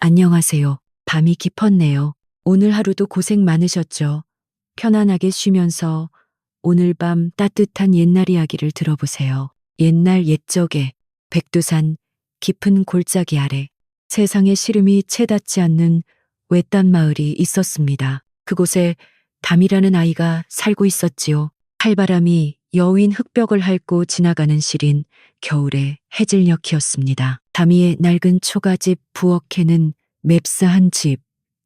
안녕하세요. 밤이 깊었네요. 오늘 하루도 고생 많으셨죠? 편안하게 쉬면서 오늘 밤 따뜻한 옛날 이야기를 들어보세요. 옛날 옛적에 백두산 깊은 골짜기 아래 세상의 시름이 채 닿지 않는 외딴 마을이 있었습니다. 그곳에 담이라는 아이가 살고 있었지요. 칼바람이 여윈 흙벽을 핥고 지나가는 시린 겨울의 해질녘이었습니다. 담이의 낡은 초가집 부엌에는 맵싸한 집,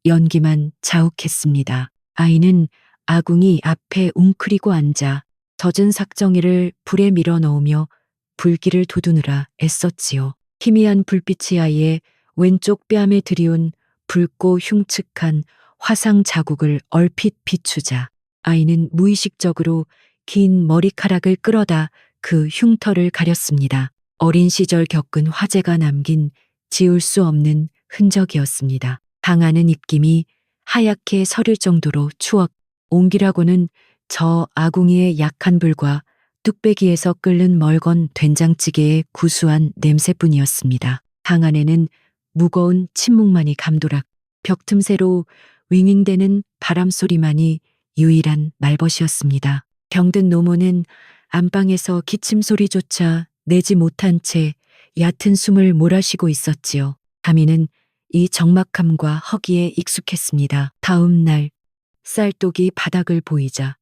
연기만 자욱했습니다. 아이는 아궁이 앞에 웅크리고 앉아 젖은 삭정이를 불에 밀어 넣으며 불길을 돋우느라 애썼지요. 희미한 불빛이 아이의 왼쪽 뺨에 들이운 붉고 흉측한 화상 자국을 얼핏 비추자 아이는 무의식적으로 긴 머리카락을 끌어다 그 흉터를 가렸습니다. 어린 시절 겪은 화재가 남긴 지울 수 없는 흔적이었습니다. 당하는 입김이 하얗게 서릴 정도로 추억, 옹기라고는 저 아궁이의 약한 불과 뚝배기에서 끓는 멀건 된장찌개의 구수한 냄새뿐이었습니다. 방 안에는 무거운 침묵만이 감도락, 벽 틈새로 윙윙대는 바람소리만이 유일한 말벗이었습니다. 병든 노모는 안방에서 기침 소리조차 내지 못한 채 얕은 숨을 몰아쉬고 있었지요. 담이는 이 적막함과 허기에 익숙했습니다. 다음 날 쌀독이 바닥을 보이자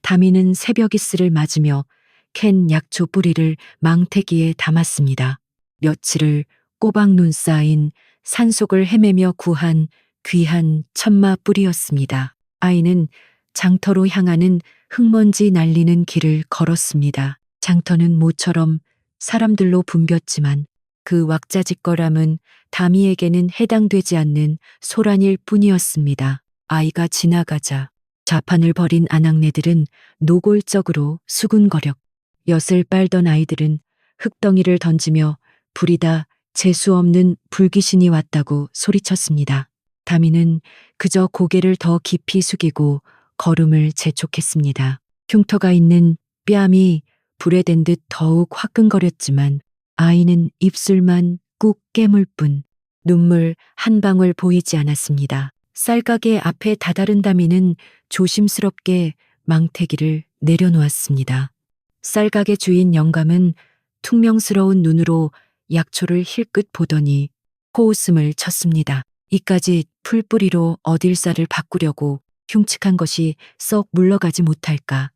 담이는 새벽 이슬을 맞으며 캔 약초 뿌리를 망태기에 담았습니다. 며칠을 꼬박눈 쌓인 산속을 헤매며 구한 귀한 천마 뿌리였습니다. 아이는 장터로 향하는 흙먼지 날리는 길을 걸었습니다. 장터는 모처럼 사람들로 붐볐지만 그 왁자지껄함은 담이에게는 해당되지 않는 소란일 뿐이었습니다. 아이가 지나가자 좌판을 벌인 아낙네들은 노골적으로 수군거렸, 엿을 빨던 아이들은 흙덩이를 던지며 불이다 재수 없는 불귀신이 왔다고 소리쳤습니다. 담이는 그저 고개를 더 깊이 숙이고 걸음을 재촉했습니다. 흉터가 있는 뺨이 불에 댄 듯 더욱 화끈거렸지만 아이는 입술만 꾹 깨물 뿐 눈물 한 방울 보이지 않았습니다. 쌀가게 앞에 다다른 담이는 조심스럽게 망태기를 내려놓았습니다. 쌀가게 주인 영감은 퉁명스러운 눈으로 약초를 힐끗 보더니 코웃음을 쳤습니다. 이까지 풀뿌리로 어딜 쌀을 바꾸려고 흉측한 것이 썩 물러가지 못할까.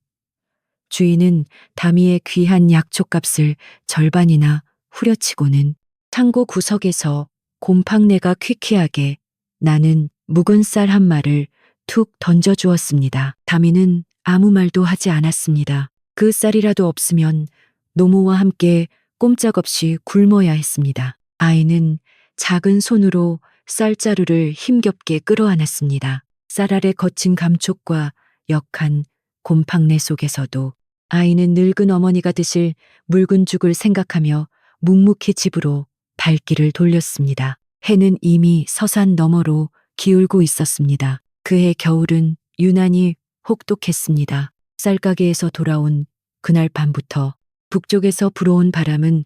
주인은 담이의 귀한 약초값을 절반이나 후려치고는 창고 구석에서 곰팡내가 퀴퀴하게 나는 묵은 쌀 한 마를 툭 던져주었습니다. 담이는 아무 말도 하지 않았습니다. 그 쌀이라도 없으면 노모와 함께 꼼짝없이 굶어야 했습니다. 아이는 작은 손으로 쌀자루를 힘겹게 끌어안았습니다. 쌀 아래 거친 감촉과 역한 곰팡내 속에서도 아이는 늙은 어머니가 드실 묽은 죽을 생각하며 묵묵히 집으로 발길을 돌렸습니다. 해는 이미 서산 너머로 기울고 있었습니다. 그해 겨울은 유난히 혹독했습니다. 쌀가게에서 돌아온 그날 밤부터 북쪽에서 불어온 바람은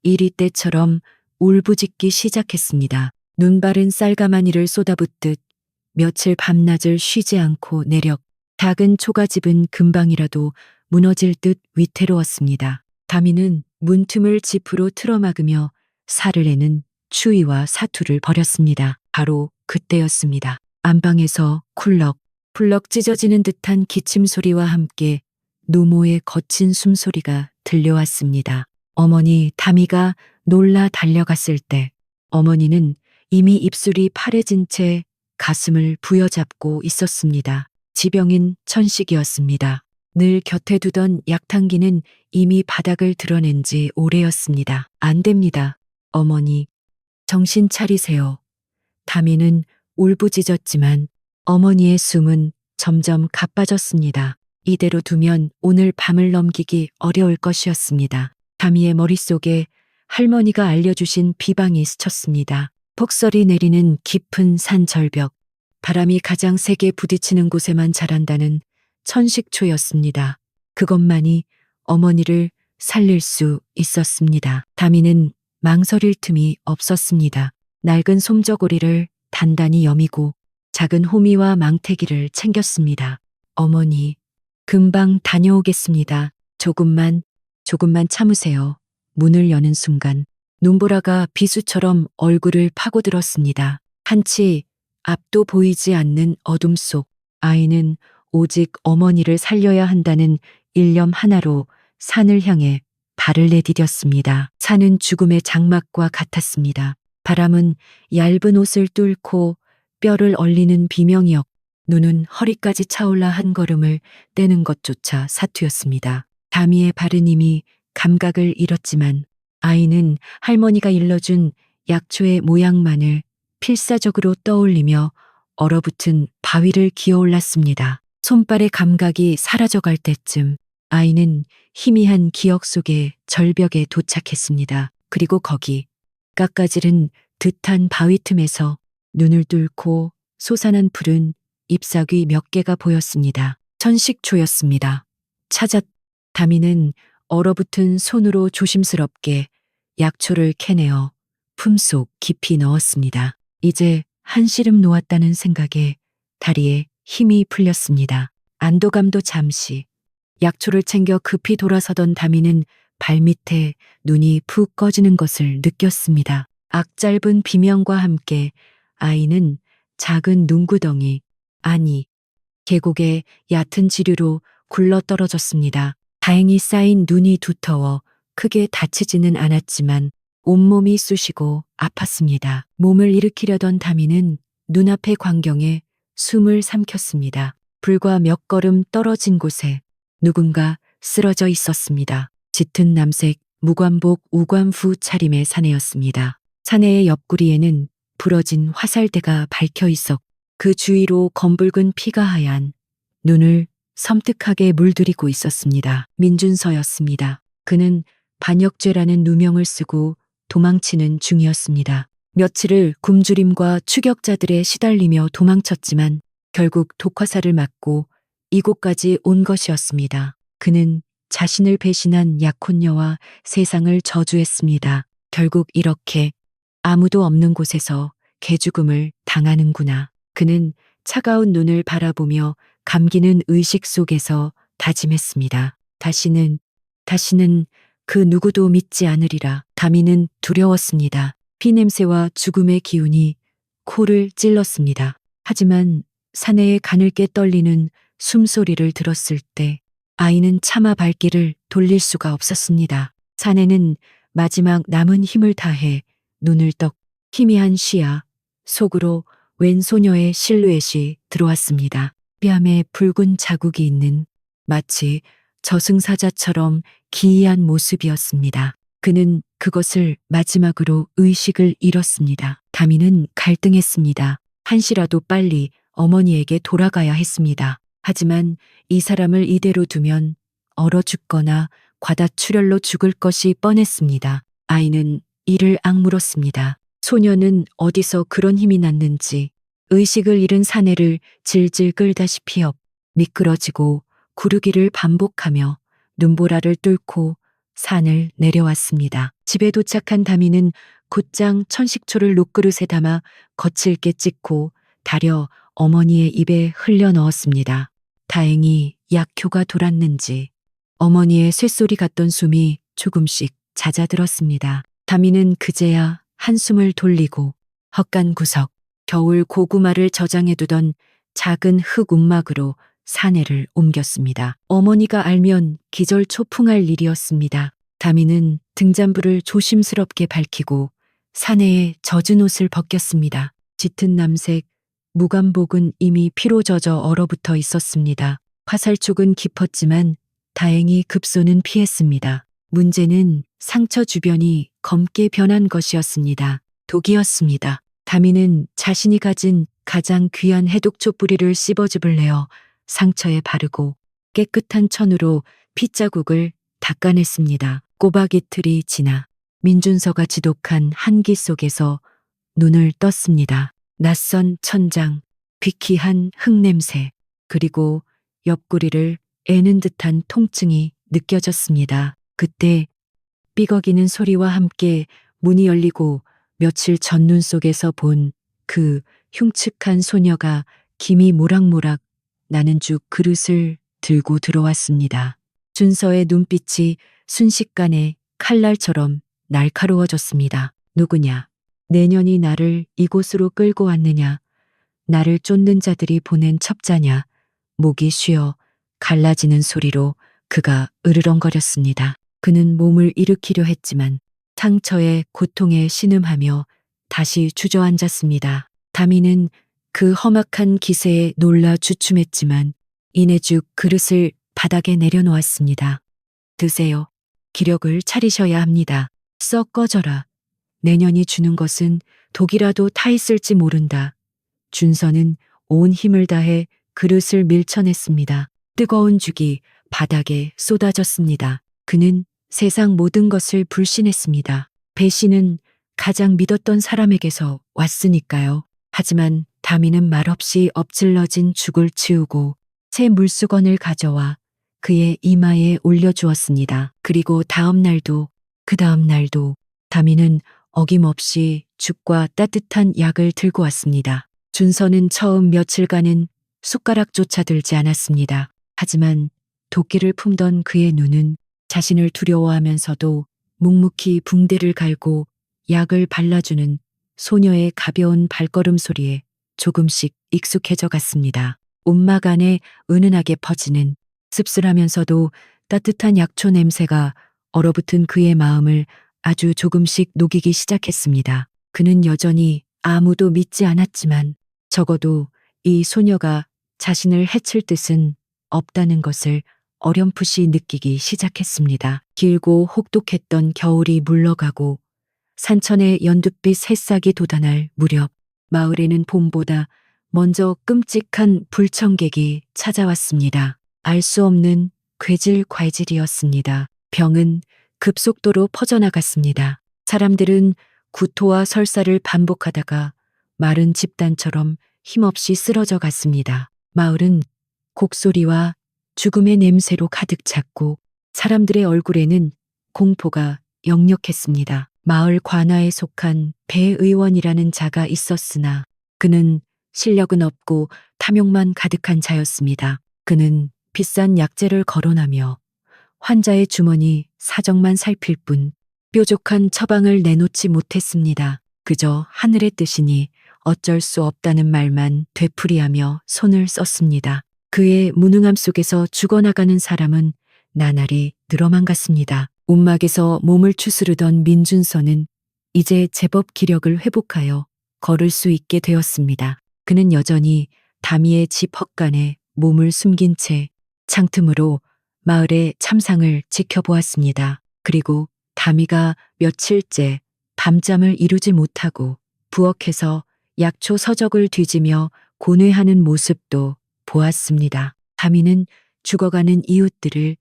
이리 때처럼 울부짖기 시작했습니다. 눈바른 쌀가마니를 쏟아붓듯 며칠 밤낮을 쉬지 않고 내력 작은 초가집은 금방이라도 무너질 듯 위태로웠습니다. 담이는 문틈을 지프로 틀어막으며 살을 내는 추위와 사투를 벌였습니다. 바로 그때였습니다. 안방에서 쿨럭 찢어지는 듯한 기침 소리와 함께 노모의 거친 숨소리가 들려왔습니다. 어머니 담이가 놀라 달려갔을 때 어머니는 이미 입술이 파래진 채 가슴을 부여잡고 있었습니다. 지병인 천식이었습니다. 늘 곁에 두던 약탕기는 이미 바닥을 드러낸 지 오래였습니다. 안 됩니다. 어머니, 정신 차리세요. 담이는 울부짖었지만 어머니의 숨은 점점 가빠졌습니다. 이대로 두면 오늘 밤을 넘기기 어려울 것이었습니다. 담이의 머릿속에 할머니가 알려주신 비방이 스쳤습니다. 폭설이 내리는 깊은 산 절벽, 바람이 가장 세게 부딪히는 곳에만 자란다는 천식초였습니다. 그것만이 어머니를 살릴 수 있었습니다. 담이는 망설일 틈이 없었습니다. 낡은 솜저고리를 단단히 여미고 작은 호미와 망태기를 챙겼습니다. 어머니, 금방 다녀오겠습니다. 조금만 참으세요. 문을 여는 순간 눈보라가 비수처럼 얼굴을 파고들었습니다. 한치 앞도 보이지 않는 어둠 속 아이는 오직 어머니를 살려야 한다는 일념 하나로 산을 향해 발을 내디뎠습니다. 산은 죽음의 장막과 같았습니다. 바람은 얇은 옷을 뚫고 뼈를 얼리는 비명이었고 눈은 허리까지 차올라 한 걸음을 떼는 것조차 사투였습니다. 다미의 발은 이미 감각을 잃었지만 아이는 할머니가 일러준 약초의 모양만을 필사적으로 떠올리며 얼어붙은 바위를 기어올랐습니다. 손발의 감각이 사라져갈 때쯤 아이는 희미한 기억 속의 절벽에 도착했습니다. 그리고 거기 깎아지른 듯한 바위 틈에서 눈을 뚫고 솟아난 푸른 잎사귀 몇 개가 보였습니다. 천식초였습니다. 다미는 얼어붙은 손으로 조심스럽게 약초를 캐내어 품속 깊이 넣었습니다. 이제 한시름 놓았다는 생각에 다리에 힘이 풀렸습니다. 안도감도 잠시. 약초를 챙겨 급히 돌아서던 다미는 발밑에 눈이 푹 꺼지는 것을 느꼈습니다. 악짧은 비명과 함께 아이는 작은 눈구덩이, 아니, 계곡의 얕은 지류로 굴러 떨어졌습니다. 다행히 쌓인 눈이 두터워 크게 다치지는 않았지만 온몸이 쑤시고 아팠습니다. 몸을 일으키려던 다미는 눈앞의 광경에 숨을 삼켰습니다. 불과 몇 걸음 떨어진 곳에 누군가 쓰러져 있었습니다. 짙은 남색 무관복 우관부 차림의 사내였습니다. 사내의 옆구리에는 부러진 화살대가 박혀 있었고 그 주위로 검붉은 피가 하얀 눈을 섬뜩하게 물들이고 있었습니다. 민준서였습니다. 그는 반역죄라는 누명을 쓰고 도망치는 중이었습니다. 며칠을 굶주림과 추격자들에 시달리며 도망쳤지만 결국 독화살을 맞고 이곳까지 온 것이었습니다. 그는 자신을 배신한 약혼녀와 세상을 저주했습니다. 결국 이렇게 아무도 없는 곳에서 개죽음을 당하는구나. 그는 차가운 눈을 바라보며 감기는 의식 속에서 다짐했습니다. 다시는 그 누구도 믿지 않으리라. 다미는 두려웠습니다. 피냄새와 죽음의 기운이 코를 찔렀습니다. 하지만 사내의 가늘게 떨리는 숨소리를 들었을 때 아이는 차마 발길을 돌릴 수가 없었습니다. 사내는 마지막 남은 힘을 다해 눈을 떡 희미한 시야 속으로 웬 소녀의 실루엣이 들어왔습니다. 뺨에 붉은 자국이 있는 마치 저승사자처럼 기이한 모습이었습니다. 그는 그것을 마지막으로 의식을 잃었습니다. 다미는 갈등했습니다. 한시라도 빨리 어머니에게 돌아가야 했습니다. 하지만 이 사람을 이대로 두면 얼어 죽거나 과다출혈로 죽을 것이 뻔했습니다. 아이는 이를 악물었습니다. 소녀는 어디서 그런 힘이 났는지 의식을 잃은 사내를 질질 끌다시피 미끄러지고 구르기를 반복하며 눈보라를 뚫고 산을 내려왔습니다. 집에 도착한 다미는 곧장 천식초를 녹그릇에 담아 거칠게 찍고 달여 어머니의 입에 흘려 넣었습니다. 다행히 약효가 돌았는지 어머니의 쇳소리 같던 숨이 조금씩 잦아들었습니다. 다미는 그제야 한숨을 돌리고 헛간 구석, 겨울 고구마를 저장해두던 작은 흙 움막으로 사내를 옮겼습니다. 어머니가 알면 기절초풍할 일이었습니다. 다미는 등잔불을 조심스럽게 밝히고 사내에 젖은 옷을 벗겼습니다. 짙은 남색 무관복은 이미 피로 젖어 얼어붙어 있었습니다. 화살촉은 깊었지만 다행히 급소는 피했습니다. 문제는 상처 주변이 검게 변한 것이었습니다. 독이었습니다. 다미는 자신이 가진 가장 귀한 해독초 뿌리를 씹어즙을 내어 상처에 바르고 깨끗한 천으로 핏자국을 닦아냈습니다. 꼬박 이틀이 지나 민준서가 지독한 한기 속에서 눈을 떴습니다. 낯선 천장, 비키한 흙냄새, 그리고 옆구리를 애는 듯한 통증이 느껴졌습니다. 그때 삐걱이는 소리와 함께 문이 열리고 며칠 전 눈 속에서 본 그 흉측한 소녀가 김이 모락모락 나는 죽 그릇을 들고 들어왔습니다. 준서의 눈빛이 순식간에 칼날처럼 날카로워졌습니다. 누구냐? 내년이 나를 이곳으로 끌고 왔느냐? 나를 쫓는 자들이 보낸 첩자냐? 목이 쉬어 갈라지는 소리로 그가 으르렁거렸습니다. 그는 몸을 일으키려 했지만 상처에 고통에 신음하며 다시 주저앉았습니다. 다미는 그 험악한 기세에 놀라 주춤했지만 이내 죽 그릇을 바닥에 내려놓았습니다. 드세요. 기력을 차리셔야 합니다. 썩 꺼져라. 내년이 주는 것은 독이라도 타 있을지 모른다. 준서는 온 힘을 다해 그릇을 밀쳐냈습니다. 뜨거운 죽이 바닥에 쏟아졌습니다. 그는 세상 모든 것을 불신했습니다. 배신은 가장 믿었던 사람에게서 왔으니까요. 하지만 다미는 말없이 엎질러진 죽을 치우고 새 물수건을 가져와 그의 이마에 올려주었습니다. 그리고 다음 날도 그 다음 날도 다미는 어김없이 죽과 따뜻한 약을 들고 왔습니다. 준서는 처음 며칠간은 숟가락조차 들지 않았습니다. 하지만 도끼를 품던 그의 눈은 자신을 두려워하면서도 묵묵히 붕대를 갈고 약을 발라주는 소녀의 가벼운 발걸음 소리에 조금씩 익숙해져 갔습니다. 온막 안에 은은하게 퍼지는 씁쓸하면서도 따뜻한 약초 냄새가 얼어붙은 그의 마음을 아주 조금씩 녹이기 시작했습니다. 그는 여전히 아무도 믿지 않았지만 적어도 이 소녀가 자신을 해칠 뜻은 없다는 것을 어렴풋이 느끼기 시작했습니다. 길고 혹독했던 겨울이 물러가고 산천의 연두빛 새싹이 돋아날 무렵 마을에는 봄보다 먼저 끔찍한 불청객이 찾아왔습니다. 알 수 없는 괴질과질이었습니다. 병은 급속도로 퍼져나갔습니다. 사람들은 구토와 설사를 반복하다가 마른 집단처럼 힘없이 쓰러져 갔습니다. 마을은 곡소리와 죽음의 냄새로 가득 찼고 사람들의 얼굴에는 공포가 역력했습니다. 마을 관아에 속한 배 의원이라는 자가 있었으나 그는 실력은 없고 탐욕만 가득한 자였습니다. 그는 비싼 약재를 거론하며 환자의 주머니 사정만 살필 뿐 뾰족한 처방을 내놓지 못했습니다. 그저 하늘의 뜻이니 어쩔 수 없다는 말만 되풀이하며 손을 썼습니다. 그의 무능함 속에서 죽어나가는 사람은 나날이 늘어만 갔습니다. 움막에서 몸을 추스르던 민준서는 이제 제법 기력을 회복하여 걸을 수 있게 되었습니다. 그는 여전히 다미의 집 헛간에 몸을 숨긴 채 창틈으로 마을의 참상을 지켜보았습니다. 그리고 다미가 며칠째 밤잠을 이루지 못하고 부엌에서 약초 서적을 뒤지며 고뇌하는 모습도 보았습니다. 다미는 죽어가는 이웃들을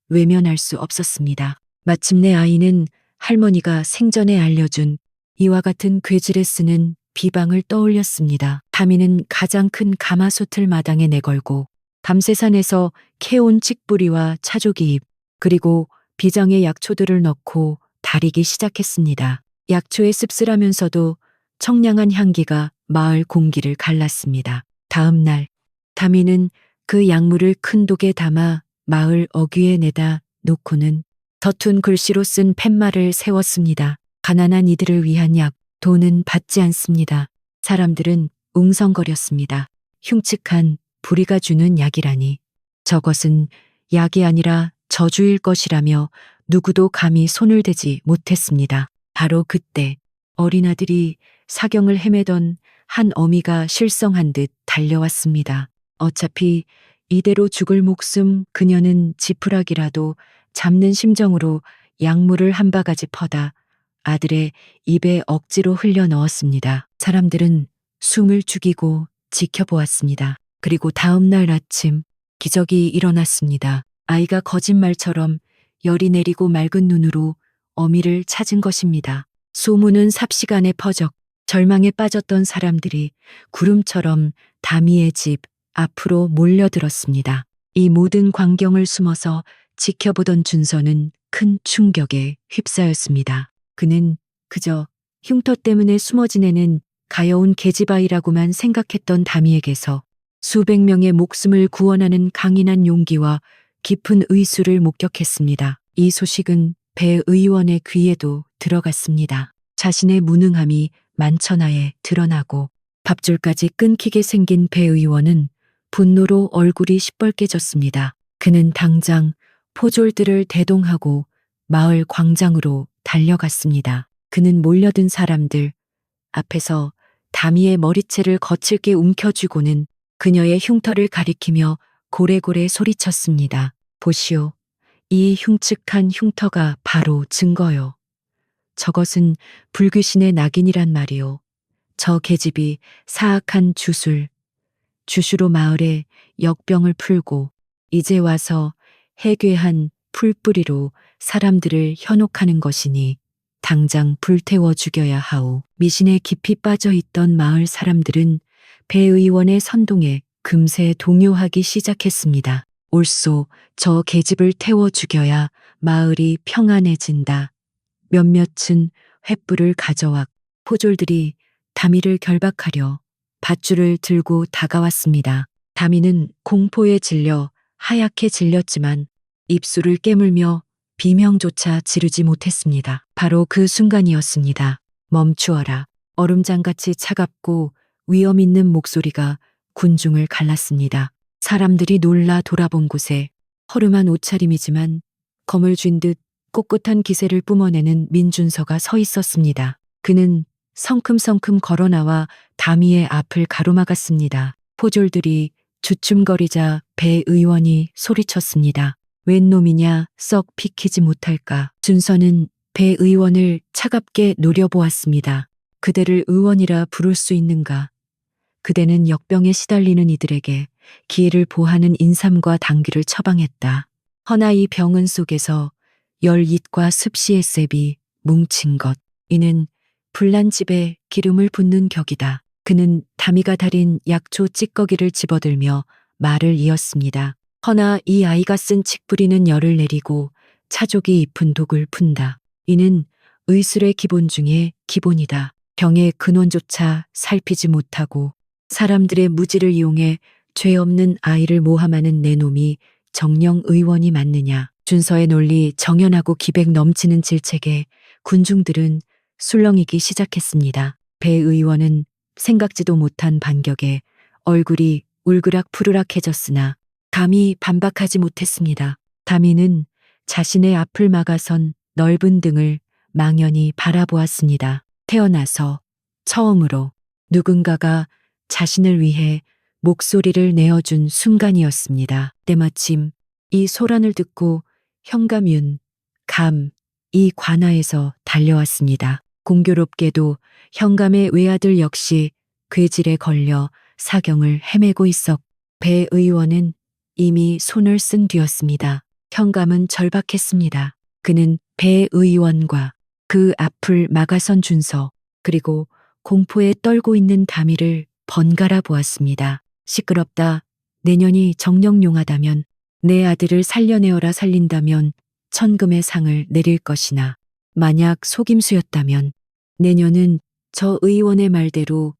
외면할 수 없었습니다. 마침내 아이는 할머니가 생전에 알려준 이와 같은 괴질에 쓰는 비방을 떠올렸습니다. 다미는 가장 큰 가마솥을 마당에 내걸고 밤새산에서 캐온 칡뿌리와 차조기잎 그리고 비장의 약초들을 넣고 다리기 시작했습니다. 약초의 씁쓸하면서도 청량한 향기가 마을 공기를 갈랐습니다. 다음 날 다미는 그 약물을 큰 독에 담아 마을 어귀에 내다 놓고는 서툰 글씨로 쓴 팻말을 세웠습니다. 가난한 이들을 위한 약, 돈은 받지 않습니다. 사람들은 웅성거렸습니다. 흉측한 불의가 주는 약이라니. 저것은 약이 아니라 저주일 것이라며 누구도 감히 손을 대지 못했습니다. 바로 그때 어린아들이 사경을 헤매던 한 어미가 실성한 듯 달려왔습니다. 어차피 이대로 죽을 목숨 그녀는 지푸라기라도 잡는 심정으로 약물을 한 바가지 퍼다 아들의 입에 억지로 흘려 넣었습니다. 사람들은 숨을 죽이고 지켜보았습니다. 그리고 다음 날 아침 기적이 일어났습니다. 아이가 거짓말처럼 열이 내리고 맑은 눈으로 어미를 찾은 것입니다. 소문은 삽시간에 퍼져 절망에 빠졌던 사람들이 구름처럼 다미의 집 앞으로 몰려들었습니다. 이 모든 광경을 숨어서 지켜보던 준서는 큰 충격에 휩싸였습니다. 그는 그저 흉터 때문에 숨어 지내는 가여운 계집아이라고만 생각했던 다미에게서 수백 명의 목숨을 구원하는 강인한 용기와 깊은 의수를 목격했습니다. 이 소식은 배 의원의 귀에도 들어갔습니다. 자신의 무능함이 만천하에 드러나고 밥줄까지 끊기게 생긴 배 의원은 분노로 얼굴이 시뻘개졌습니다. 그는 당장 포졸들을 대동하고 마을 광장으로 달려갔습니다. 그는 몰려든 사람들 앞에서 다미의 머리채를 거칠게 움켜쥐고는 그녀의 흉터를 가리키며 고래고래 소리쳤습니다. 보시오. 이 흉측한 흉터가 바로 증거요. 저것은 불귀신의 낙인이란 말이오. 저 계집이 사악한 주수로 마을에 역병을 풀고 이제 와서 해괴한 풀뿌리로 사람들을 현혹하는 것이니 당장 불태워 죽여야 하오. 미신에 깊이 빠져 있던 마을 사람들은 배 의원의 선동에 금세 동요하기 시작했습니다. 옳소, 저 계집을 태워 죽여야 마을이 평안해진다. 몇몇은 횃불을 가져와 포졸들이 다미를 결박하려 밧줄을 들고 다가왔습니다. 다미는 공포에 질려 하얗게 질렸지만 입술을 깨물며 비명조차 지르지 못했습니다. 바로 그 순간이었습니다. 멈추어라. 얼음장같이 차갑고 위험 있는 목소리가 군중을 갈랐습니다. 사람들이 놀라 돌아본 곳에 허름한 옷차림이지만 검을 쥔 듯 꼿꼿한 기세를 뿜어내는 민준서가 서 있었습니다. 그는 성큼성큼 걸어나와 다미의 앞을 가로막았습니다. 포졸들이 주춤거리자 배 의원이 소리쳤습니다. 웬 놈이냐 썩 비키지 못할까. 준서는 배 의원을 차갑게 노려보았습니다. 그대를 의원이라 부를 수 있는가. 그대는 역병에 시달리는 이들에게 기회를 보하는 인삼과 당귀를 처방했다. 허나 이 병은 속에서 열잇과 습시의 셉이 뭉친 것. 이는 불난 집에 기름을 붓는 격이다. 그는 다미가 달인 약초 찌꺼기를 집어들며 말을 이었습니다. 허나 이 아이가 쓴 칡뿌리는 열을 내리고 차족이 입은 독을 푼다. 이는 의술의 기본 중에 기본이다. 병의 근원조차 살피지 못하고 사람들의 무지를 이용해 죄 없는 아이를 모함하는 내 놈이 정령 의원이 맞느냐. 준서의 논리 정연하고 기백 넘치는 질책에 군중들은 술렁이기 시작했습니다. 배 의원은 생각지도 못한 반격에 얼굴이 울그락 푸르락해졌으나 감히 반박하지 못했습니다. 다미는 자신의 앞을 막아선 넓은 등을 망연히 바라보았습니다. 태어나서 처음으로 누군가가 자신을 위해 목소리를 내어준 순간이었습니다. 때마침 이 소란을 듣고 현감윤, 이 관아에서 달려왔습니다. 공교롭게도 현감의 외아들 역시 괴질에 걸려 사경을 헤매고 있었고 배 의원은 이미 손을 쓴 뒤였습니다. 현감은 절박했습니다. 그는 배 의원과 그 앞을 막아선 준서 그리고 공포에 떨고 있는 다미를 번갈아 보았습니다. 시끄럽다. 내년이 정령용하다면 내 아들을 살려내어라 살린다면 천금의 상을 내릴 것이나 만약 속임수였다면 내년은 저 의원의 말대로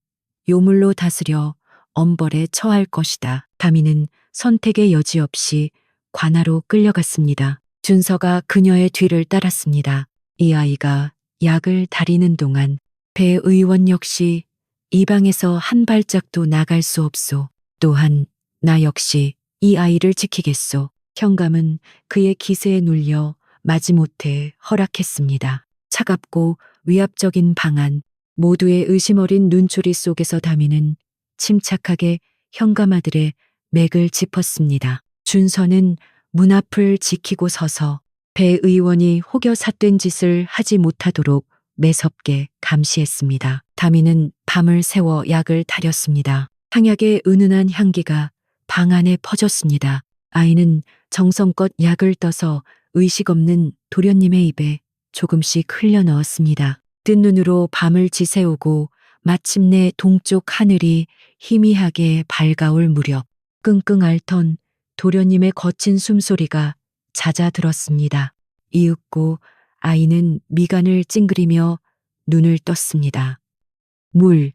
요물로 다스려 엄벌에 처할 것이다. 다미는 선택의 여지 없이 관아로 끌려갔습니다. 준서가 그녀의 뒤를 따랐습니다. 이 아이가 약을 다리는 동안 배 의원 역시 이 방에서 한 발짝도 나갈 수 없소. 또한 나 역시 이 아이를 지키겠소. 현감은 그의 기세에 눌려 마지못해 허락했습니다. 차갑고 위압적인 방안, 모두의 의심 어린 눈초리 속에서 다미는 침착하게 현감아들의 맥을 짚었습니다. 준서는 문 앞을 지키고 서서 배 의원이 혹여 삿된 짓을 하지 못하도록 매섭게 감시했습니다. 다미는 밤을 새워 약을 다렸습니다. 향약의 은은한 향기가 방 안에 퍼졌습니다. 아이는 정성껏 약을 떠서 의식 없는 도련님의 입에 조금씩 흘려 넣었습니다. 뜬 눈으로 밤을 지새우고 마침내 동쪽 하늘이 희미하게 밝아올 무렵 끙끙 앓던 도련님의 거친 숨소리가 잦아들었습니다. 이윽고 아이는 미간을 찡그리며 눈을 떴습니다. 물,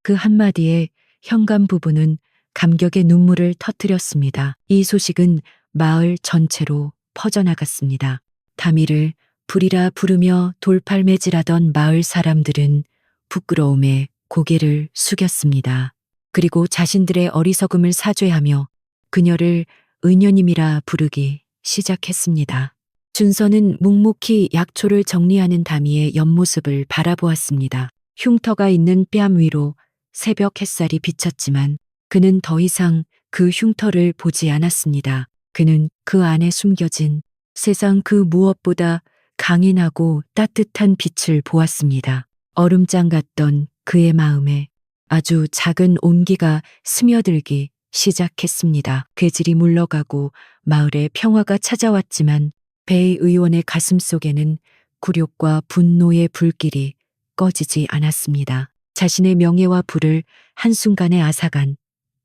그 한마디에 현관 부부는 감격의 눈물을 터뜨렸습니다. 이 소식은 마을 전체로 퍼져나갔습니다. 다미를 불이라 부르며 돌팔매질하던 마을 사람들은 부끄러움에 고개를 숙였습니다. 그리고 자신들의 어리석음을 사죄하며 그녀를 은녀님이라 부르기 시작했습니다. 준서는 묵묵히 약초를 정리하는 다미의 옆모습을 바라보았습니다. 흉터가 있는 뺨 위로 새벽 햇살이 비쳤지만 그는 더 이상 그 흉터를 보지 않았습니다. 그는 그 안에 숨겨진 세상 그 무엇보다 강인하고 따뜻한 빛을 보았습니다. 얼음장 같던 그의 마음에 아주 작은 온기가 스며들기 시작했습니다. 괴질이 물러가고 마을에 평화가 찾아왔지만 배 의원의 가슴 속에는 굴욕과 분노의 불길이 꺼지지 않았습니다. 자신의 명예와 부를 한순간에 앗아간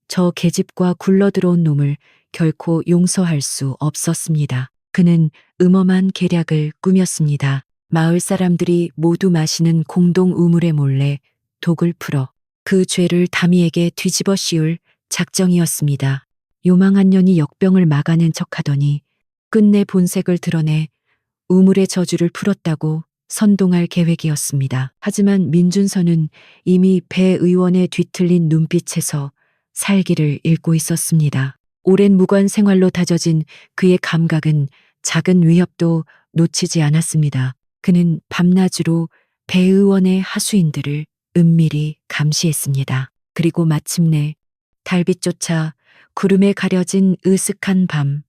저 계집과 굴러들어온 놈을 결코 용서할 수 없었습니다. 그는 음험한 계략을 꾸몄습니다. 마을 사람들이 모두 마시는 공동 우물에 몰래 독을 풀어 그 죄를 다미에게 뒤집어 씌울 작정이었습니다. 요망한 년이 역병을 막아낸 척하더니 끝내 본색을 드러내 우물의 저주를 풀었다고 선동할 계획이었습니다. 하지만 민준서는 이미 배 의원의 뒤틀린 눈빛에서 살기를 잃고 있었습니다. 오랜 무관 생활로 다져진 그의 감각은 작은 위협도 놓치지 않았습니다. 그는 밤낮으로 배 의원의 하수인들을 은밀히 감시했습니다. 그리고 마침내 달빛조차 구름에 가려진 으슥한 밤,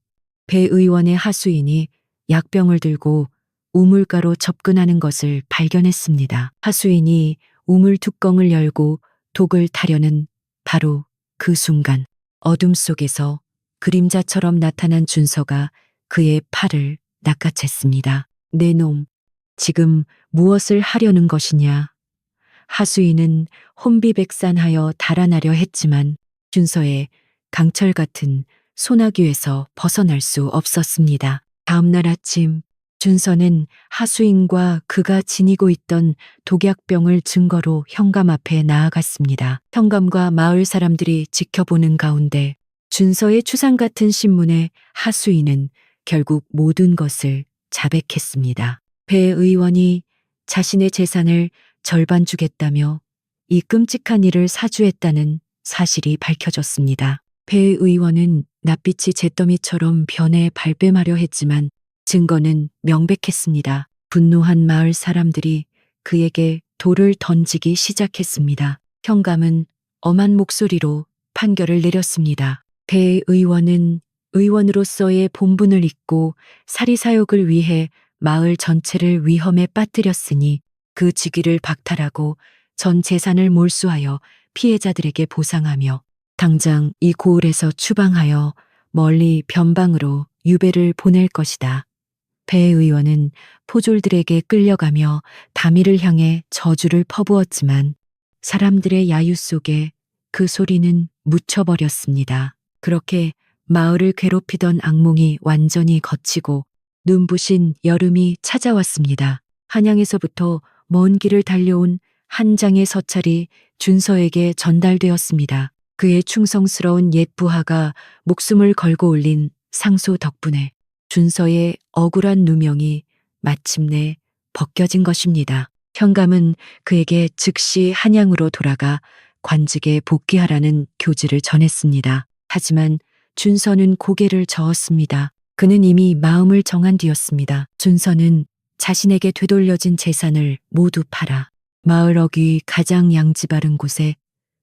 배 의원의 하수인이 약병을 들고 우물가로 접근하는 것을 발견했습니다. 하수인이 우물 뚜껑을 열고 독을 타려는 바로 그 순간 어둠 속에서 그림자처럼 나타난 준서가 그의 팔을 낚아챘습니다. 내 놈, 지금 무엇을 하려는 것이냐? 하수인은 혼비백산하여 달아나려 했지만 준서의 강철 같은 소나귀에서 벗어날 수 없었습니다. 다음날 아침 준서는 하수인과 그가 지니고 있던 독약병을 증거로 현감 앞에 나아갔습니다. 현감과 마을 사람들이 지켜보는 가운데 준서의 추상 같은 신문에 하수인은 결국 모든 것을 자백했습니다. 배 의원이 자신의 재산을 절반 주겠다며 이 끔찍한 일을 사주했다는 사실이 밝혀졌습니다. 배 의원은 낯빛이 잿더미처럼 변해 발뺌하려 했지만 증거는 명백했습니다. 분노한 마을 사람들이 그에게 돌을 던지기 시작했습니다. 현감은 엄한 목소리로 판결을 내렸습니다. 배 의원은 의원으로서의 본분을 잊고 사리사욕을 위해 마을 전체를 위험에 빠뜨렸으니 그 직위를 박탈하고 전 재산을 몰수하여 피해자들에게 보상하며 당장 이 고을에서 추방하여 멀리 변방으로 유배를 보낼 것이다. 배 의원은 포졸들에게 끌려가며 다미를 향해 저주를 퍼부었지만 사람들의 야유 속에 그 소리는 묻혀버렸습니다. 그렇게 마을을 괴롭히던 악몽이 완전히 걷히고 눈부신 여름이 찾아왔습니다. 한양에서부터 먼 길을 달려온 한 장의 서찰이 준서에게 전달되었습니다. 그의 충성스러운 옛 부하가 목숨을 걸고 올린 상소 덕분에 준서의 억울한 누명이 마침내 벗겨진 것입니다. 현감은 그에게 즉시 한양으로 돌아가 관직에 복귀하라는 교지를 전했습니다. 하지만 준서는 고개를 저었습니다. 그는 이미 마음을 정한 뒤였습니다. 준서는 자신에게 되돌려진 재산을 모두 팔아 마을 어귀 가장 양지 바른 곳에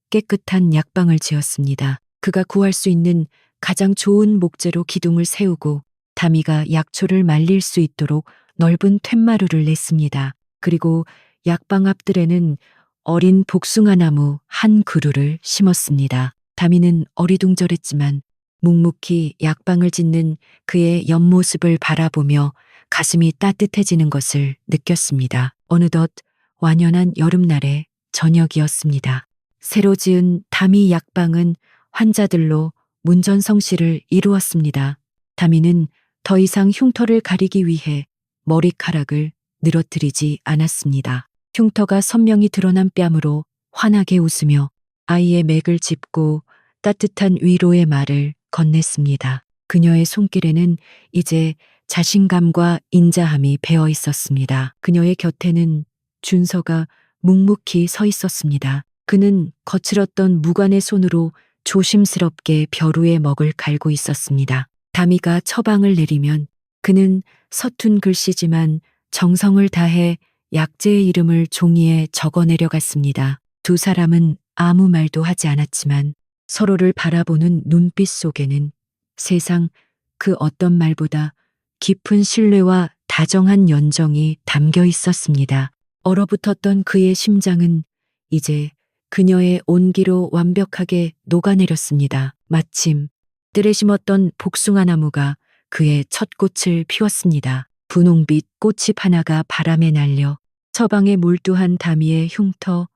깨끗한 약방을 지었습니다. 그가 구할 수 있는 가장 좋은 목재로 기둥을 세우고 다미가 약초를 말릴 수 있도록 넓은 툇마루를 냈습니다. 그리고 약방 앞들에는 어린 복숭아 나무 한 그루를 심었습니다. 다미는 어리둥절했지만 묵묵히 약방을 짓는 그의 옆모습을 바라보며 가슴이 따뜻해지는 것을 느꼈습니다. 어느덧 완연한 여름날의 저녁이었습니다. 새로 지은 다미 약방은 환자들로 문전성시를 이루었습니다. 다미는 더 이상 흉터를 가리기 위해 머리카락을 늘어뜨리지 않았습니다. 흉터가 선명히 드러난 뺨으로 환하게 웃으며 아이의 맥을 짚고 따뜻한 위로의 말을 건넸습니다. 그녀의 손길에는 이제 자신감과 인자함이 배어 있었습니다. 그녀의 곁에는 준서가 묵묵히 서 있었습니다. 그는 거칠었던 무관의 손으로 조심스럽게 벼루의 먹을 갈고 있었습니다. 다미가 처방을 내리면 그는 서툰 글씨지만 정성을 다해 약재의 이름을 종이에 적어 내려갔습니다. 두 사람은 아무 말도 하지 않았지만 서로를 바라보는 눈빛 속에는 세상 그 어떤 말보다 깊은 신뢰와 다정한 연정이 담겨 있었습니다. 얼어붙었던 그의 심장은 이제 그녀의 온기로 완벽하게 녹아내렸습니다. 마침 뜰에 심었던 복숭아 나무가 그의 첫 꽃을 피웠습니다. 분홍빛 꽃잎 하나가 바람에 날려 처방에 몰두한 다미의 흉터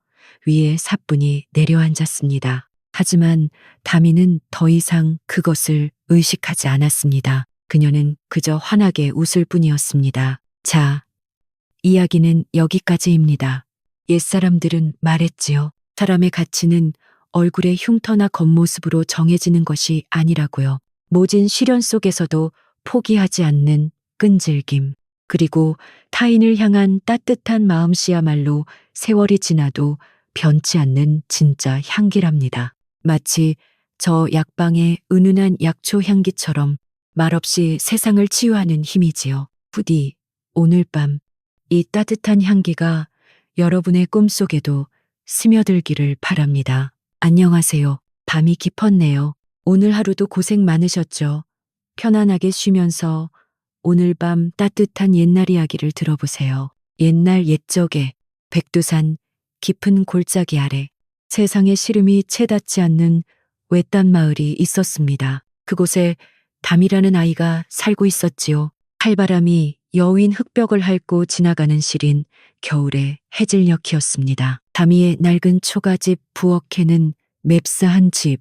위에 사뿐히 내려앉았습니다. 하지만 다미는 더 이상 그것을 의식하지 않았습니다. 그녀는 그저 환하게 웃을 뿐이었습니다. 자, 이야기는 여기까지입니다. 옛사람들은 말했지요. 사람의 가치는 얼굴의 흉터나 겉모습으로 정해지는 것이 아니라고요. 모진 시련 속에서도 포기하지 않는 끈질김, 그리고 타인을 향한 따뜻한 마음씨야말로 세월이 지나도 변치 않는 진짜 향기랍니다. 마치 저 약방의 은은한 약초 향기처럼 말없이 세상을 치유하는 힘이지요. 부디 오늘 밤 이 따뜻한 향기가 여러분의 꿈속에도 스며들기를 바랍니다. 안녕하세요. 밤이 깊었네요. 오늘 하루도 고생 많으셨죠? 편안하게 쉬면서 오늘 밤 따뜻한 옛날 이야기를 들어보세요. 옛날 옛적에 백두산 깊은 골짜기 아래 세상의 시름이 채 닿지 않는 외딴 마을이 있었습니다. 그곳에 담이라는 아이가 살고 있었지요. 칼바람이 여윈 흙벽을 핥고 지나가는 시린 겨울의 해질녘이었습니다. 담이의 낡은 초가집 부엌에는 맵스한 집,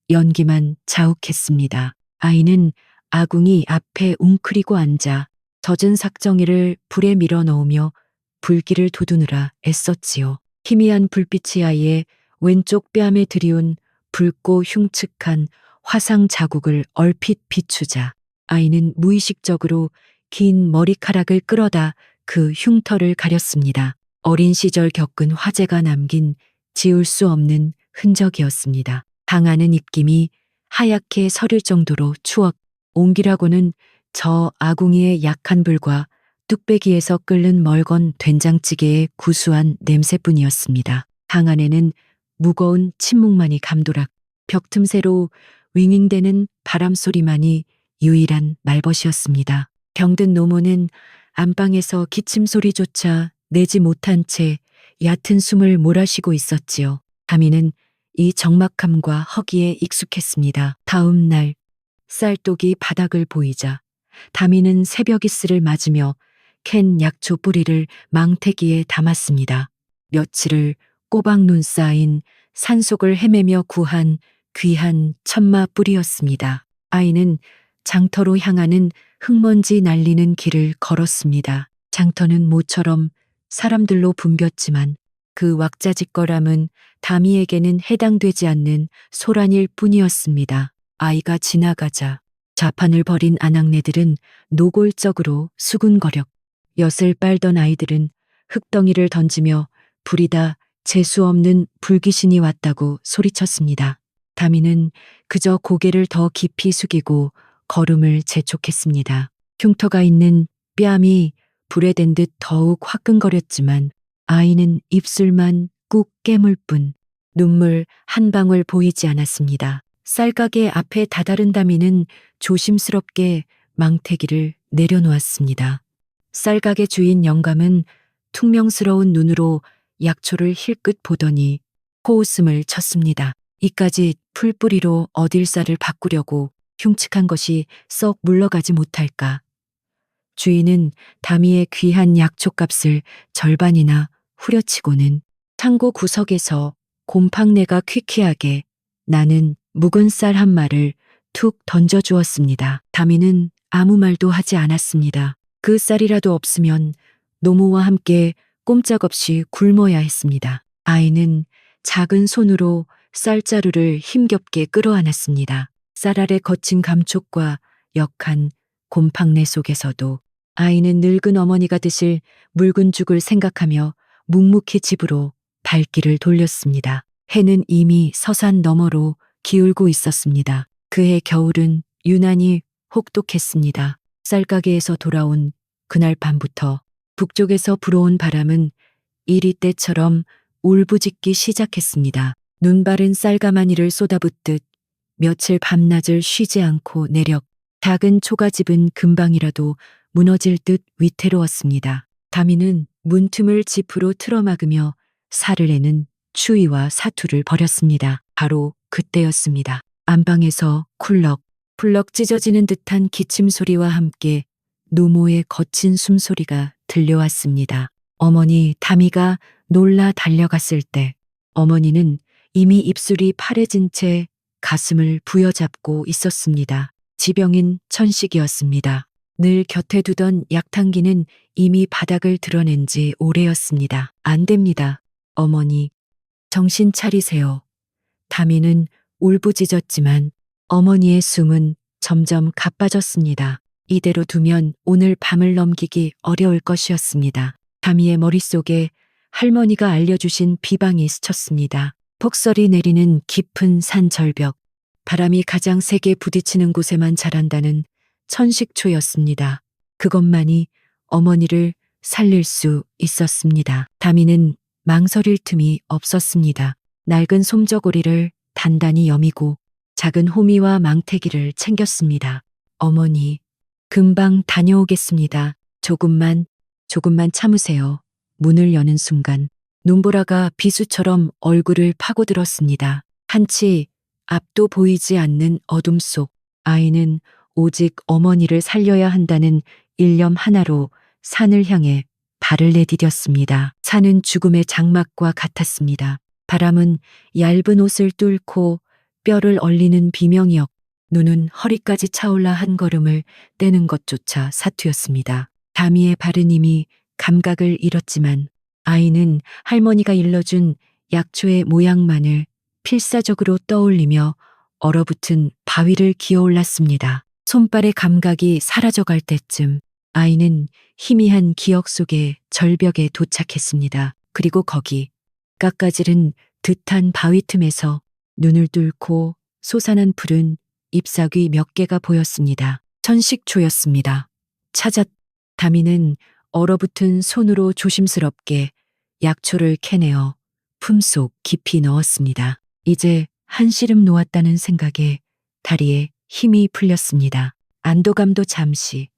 연기만 자욱했습니다. 아이는 아궁이 앞에 웅크리고 앉아 젖은 삭정이를 불에 밀어 넣으며 불길을 돋우느라 애썼지요. 희미한 불빛이 아이의 왼쪽 뺨에 들이운 붉고 흉측한 화상 자국을 얼핏 비추자 아이는 무의식적으로 긴 머리카락을 끌어다 그 흉터를 가렸습니다. 어린 시절 겪은 화재가 남긴 지울 수 없는 흔적이었습니다. 당하는 입김이 하얗게 서릴 정도로 추억, 옹기라고는 저 아궁이의 약한 불과 뚝배기에서 끓는 멀건 된장찌개의 구수한 냄새뿐이었습니다. 방 안에는 무거운 침묵만이 감도락, 벽 틈새로 윙윙대는 바람 소리만이 유일한 말벗이었습니다. 병든 노모는 안방에서 기침 소리조차 내지 못한 채 얕은 숨을 몰아쉬고 있었지요. 다미는 이 적막함과 허기에 익숙했습니다. 다음 날 쌀독이 바닥을 보이자 다미는 새벽 이슬을 맞으며 캔 약초 뿌리를 망태기에 담았습니다. 며칠을 꼬박눈 쌓인 산속을 헤매며 구한 귀한 천마 뿌리였습니다. 아이는 장터로 향하는 흙먼지 날리는 길을 걸었습니다. 장터는 모처럼 사람들로 붐볐지만 그 왁자지껄함은 다미에게는 해당되지 않는 소란일 뿐이었습니다. 아이가 지나가자 좌판을 벌인 아낙네들은 노골적으로 수군거렸, 엿을 빨던 아이들은 흙덩이를 던지며 불이다 재수 없는 불귀신이 왔다고 소리쳤습니다. 다미는 그저 고개를 더 깊이 숙이고 걸음을 재촉했습니다. 흉터가 있는 뺨이 불에 댄 듯 더욱 화끈거렸지만 아이는 입술만 꾹 깨물 뿐 눈물 한 방울 보이지 않았습니다. 쌀가게 앞에 다다른 다미는 조심스럽게 망태기를 내려놓았습니다. 쌀가게 주인 영감은 퉁명스러운 눈으로 약초를 힐끗 보더니 코웃음을 쳤습니다. 이까지 풀뿌리로 어딜 쌀을 바꾸려고 흉측한 것이 썩 물러가지 못할까. 주인은 다미의 귀한 약초값을 절반이나 후려치고는 창고 구석에서 곰팡내가 퀴퀴하게 나는 묵은 쌀 한 마를 툭 던져주었습니다. 다미는 아무 말도 하지 않았습니다. 그 쌀이라도 없으면 노모와 함께 꼼짝없이 굶어야 했습니다. 아이는 작은 손으로 쌀자루를 힘겹게 끌어안았습니다. 쌀 아래 거친 감촉과 역한 곰팡내 속에서도 아이는 늙은 어머니가 드실 묽은 죽을 생각하며 묵묵히 집으로 발길을 돌렸습니다. 해는 이미 서산 너머로 기울고 있었습니다. 그해 겨울은 유난히 혹독했습니다. 쌀가게에서 돌아온 그날 밤부터 북쪽에서 불어온 바람은 이리 때처럼 울부짖기 시작했습니다. 눈바른 쌀가마니를 쏟아붓듯 며칠 밤낮을 쉬지 않고 내력 작은 초가집은 금방이라도 무너질 듯 위태로웠습니다. 다미는 문틈을 지프로 틀어막으며 살을 내는 추위와 사투를 벌였습니다. 바로 그때였습니다. 안방에서 쿨럭 찢어지는 듯한 기침 소리와 함께 노모의 거친 숨소리가 들려왔습니다. 어머니 다미가 놀라 달려갔을 때 어머니는 이미 입술이 파래진 채 가슴을 부여잡고 있었습니다. 지병인 천식이었습니다. 늘 곁에 두던 약탕기는 이미 바닥을 드러낸 지 오래였습니다. 안 됩니다. 어머니, 정신 차리세요. 다미는 울부짖었지만 어머니의 숨은 점점 가빠졌습니다. 이대로 두면 오늘 밤을 넘기기 어려울 것이었습니다. 다미의 머릿속에 할머니가 알려주신 비방이 스쳤습니다. 폭설이 내리는 깊은 산 절벽, 바람이 가장 세게 부딪히는 곳에만 자란다는 천식초였습니다. 그것만이 어머니를 살릴 수 있었습니다. 다미는 망설일 틈이 없었습니다. 낡은 솜저고리를 단단히 여미고 작은 호미와 망태기를 챙겼습니다. 어머니, 금방 다녀오겠습니다. 조금만 참으세요. 문을 여는 순간 눈보라가 비수처럼 얼굴을 파고들었습니다. 한치 앞도 보이지 않는 어둠 속 아이는 오직 어머니를 살려야 한다는 일념 하나로 산을 향해 발을 내디뎠습니다. 산은 죽음의 장막과 같았습니다. 바람은 얇은 옷을 뚫고 뼈를 얼리는 비명이었고 눈은 허리까지 차올라 한 걸음을 떼는 것조차 사투였습니다. 다미의 발은 이미 감각을 잃었지만 아이는 할머니가 일러준 약초의 모양만을 필사적으로 떠올리며 얼어붙은 바위를 기어올랐습니다. 손발의 감각이 사라져갈 때쯤 아이는 희미한 기억 속의 절벽에 도착했습니다. 그리고 거기 깎아지른 듯한 바위 틈에서 눈을 뚫고 솟아난 푸른 잎사귀 몇 개가 보였습니다. 천식초였습니다. 다미는 얼어붙은 손으로 조심스럽게 약초를 캐내어 품속 깊이 넣었습니다. 이제 한시름 놓았다는 생각에 다리에 힘이 풀렸습니다. 안도감도 잠시.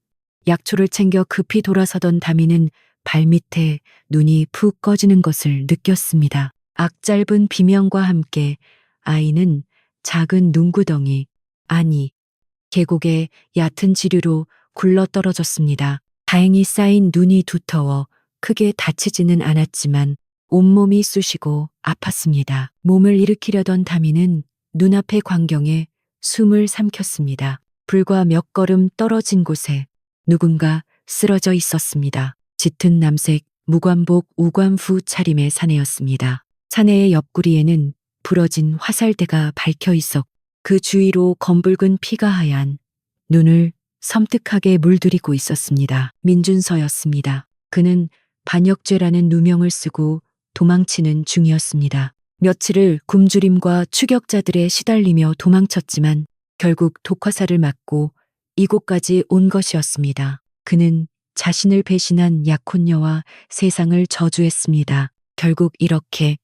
약초를 챙겨 급히 돌아서던 다미는 발밑에 눈이 푹 꺼지는 것을 느꼈습니다. 악짧은 비명과 함께 아이는 작은 눈구덩이, 아니, 계곡의 얕은 지류로 굴러 떨어졌습니다. 다행히 쌓인 눈이 두터워 크게 다치지는 않았지만 온몸이 쑤시고 아팠습니다. 몸을 일으키려던 다미는 눈앞의 광경에 숨을 삼켰습니다. 불과 몇 걸음 떨어진 곳에 누군가 쓰러져 있었습니다. 짙은 남색 무관복 우관후 차림의 사내였습니다. 사내의 옆구리에는 부러진 화살대가 박혀 있었고 그 주위로 검붉은 피가 하얀 눈을 섬뜩하게 물들이고 있었습니다. 민준서였습니다. 그는 반역죄라는 누명을 쓰고 도망치는 중이었습니다. 며칠을 굶주림과 추격자들에 시달리며 도망쳤지만 결국 독화살을 맞고 이곳까지 온 것이었습니다. 그는 자신을 배신한 약혼녀와 세상을 저주했습니다. 결국 이렇게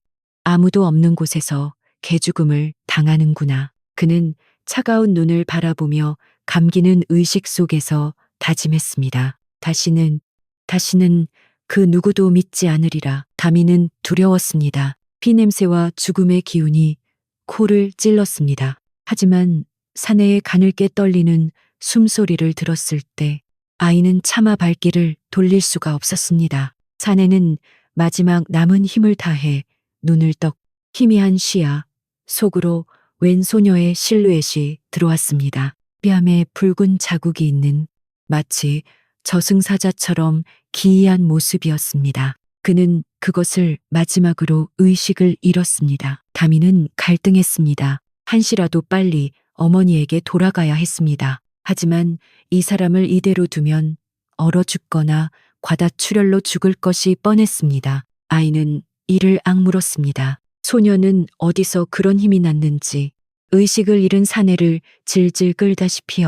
아무도 없는 곳에서 개죽음을 당하는구나. 그는 차가운 눈을 바라보며 감기는 의식 속에서 다짐했습니다. 다시는 그 누구도 믿지 않으리라. 다미는 두려웠습니다. 피냄새와 죽음의 기운이 코를 찔렀습니다. 하지만 사내의 가늘게 떨리는 숨소리를 들었을 때 아이는 차마 발길을 돌릴 수가 없었습니다. 사내는 마지막 남은 힘을 다해 눈을 떡 희미한 시야 속으로 웬 소녀의 실루엣이 들어왔습니다. 뺨에 붉은 자국이 있는 마치 저승사자처럼 기이한 모습이었습니다. 그는 그것을 마지막으로 의식을 잃었습니다. 다미는 갈등했습니다. 한시라도 빨리 어머니에게 돌아가야 했습니다. 하지만 이 사람을 이대로 두면 얼어 죽거나 과다출혈로 죽을 것이 뻔했습니다. 아이는 이를 악물었습니다. 소녀는 어디서 그런 힘이 났는지 의식을 잃은 사내를 질질 끌다시피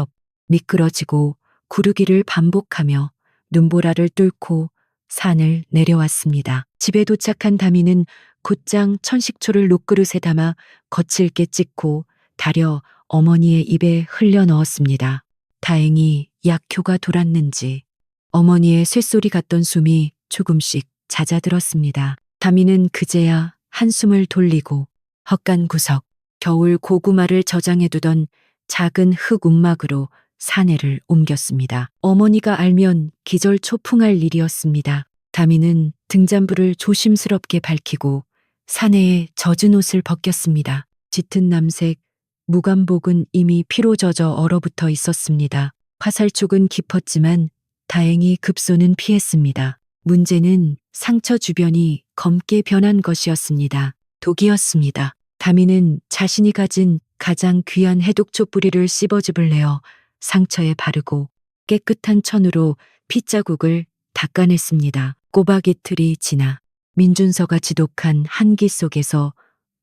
미끄러지고 구르기를 반복하며 눈보라를 뚫고 산을 내려왔습니다. 집에 도착한 다미는 곧장 천식초를 녹그릇에 담아 거칠게 찍고 달여 어머니의 입에 흘려 넣었습니다. 다행히 약효가 돌았는지 어머니의 쇳소리 같던 숨이 조금씩 잦아들었습니다. 다미는 그제야 한숨을 돌리고 헛간 구석, 겨울 고구마를 저장해두던 작은 흙 움막으로 사내를 옮겼습니다. 어머니가 알면 기절초풍할 일이었습니다. 다미는 등잔불을 조심스럽게 밝히고 사내에 젖은 옷을 벗겼습니다. 짙은 남색 무감복은 이미 피로 젖어 얼어붙어 있었습니다. 화살촉은 깊었지만 다행히 급소는 피했습니다. 문제는 상처 주변이 검게 변한 것이었습니다. 독이었습니다. 다미는 자신이 가진 가장 귀한 해독초 뿌리를 씹어즙을 내어 상처에 바르고 깨끗한 천으로 핏자국을 닦아냈습니다. 꼬박 이틀이 지나 민준서가 지독한 한기 속에서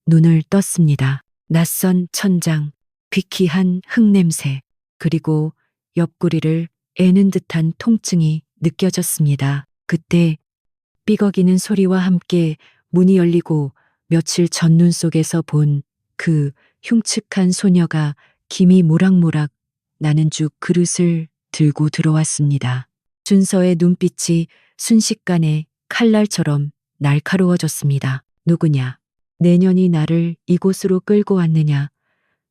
눈을 떴습니다. 낯선 천장, 비키한 흙냄새, 그리고 옆구리를 애는 듯한 통증이 느껴졌습니다. 그때 삐걱이는 소리와 함께 문이 열리고 며칠 전 눈 속에서 본 그 흉측한 소녀가 김이 모락모락 나는 죽 그릇을 들고 들어왔습니다. 준서의 눈빛이 순식간에 칼날처럼 날카로워졌습니다. 누구냐? 내년이 나를 이곳으로 끌고 왔느냐?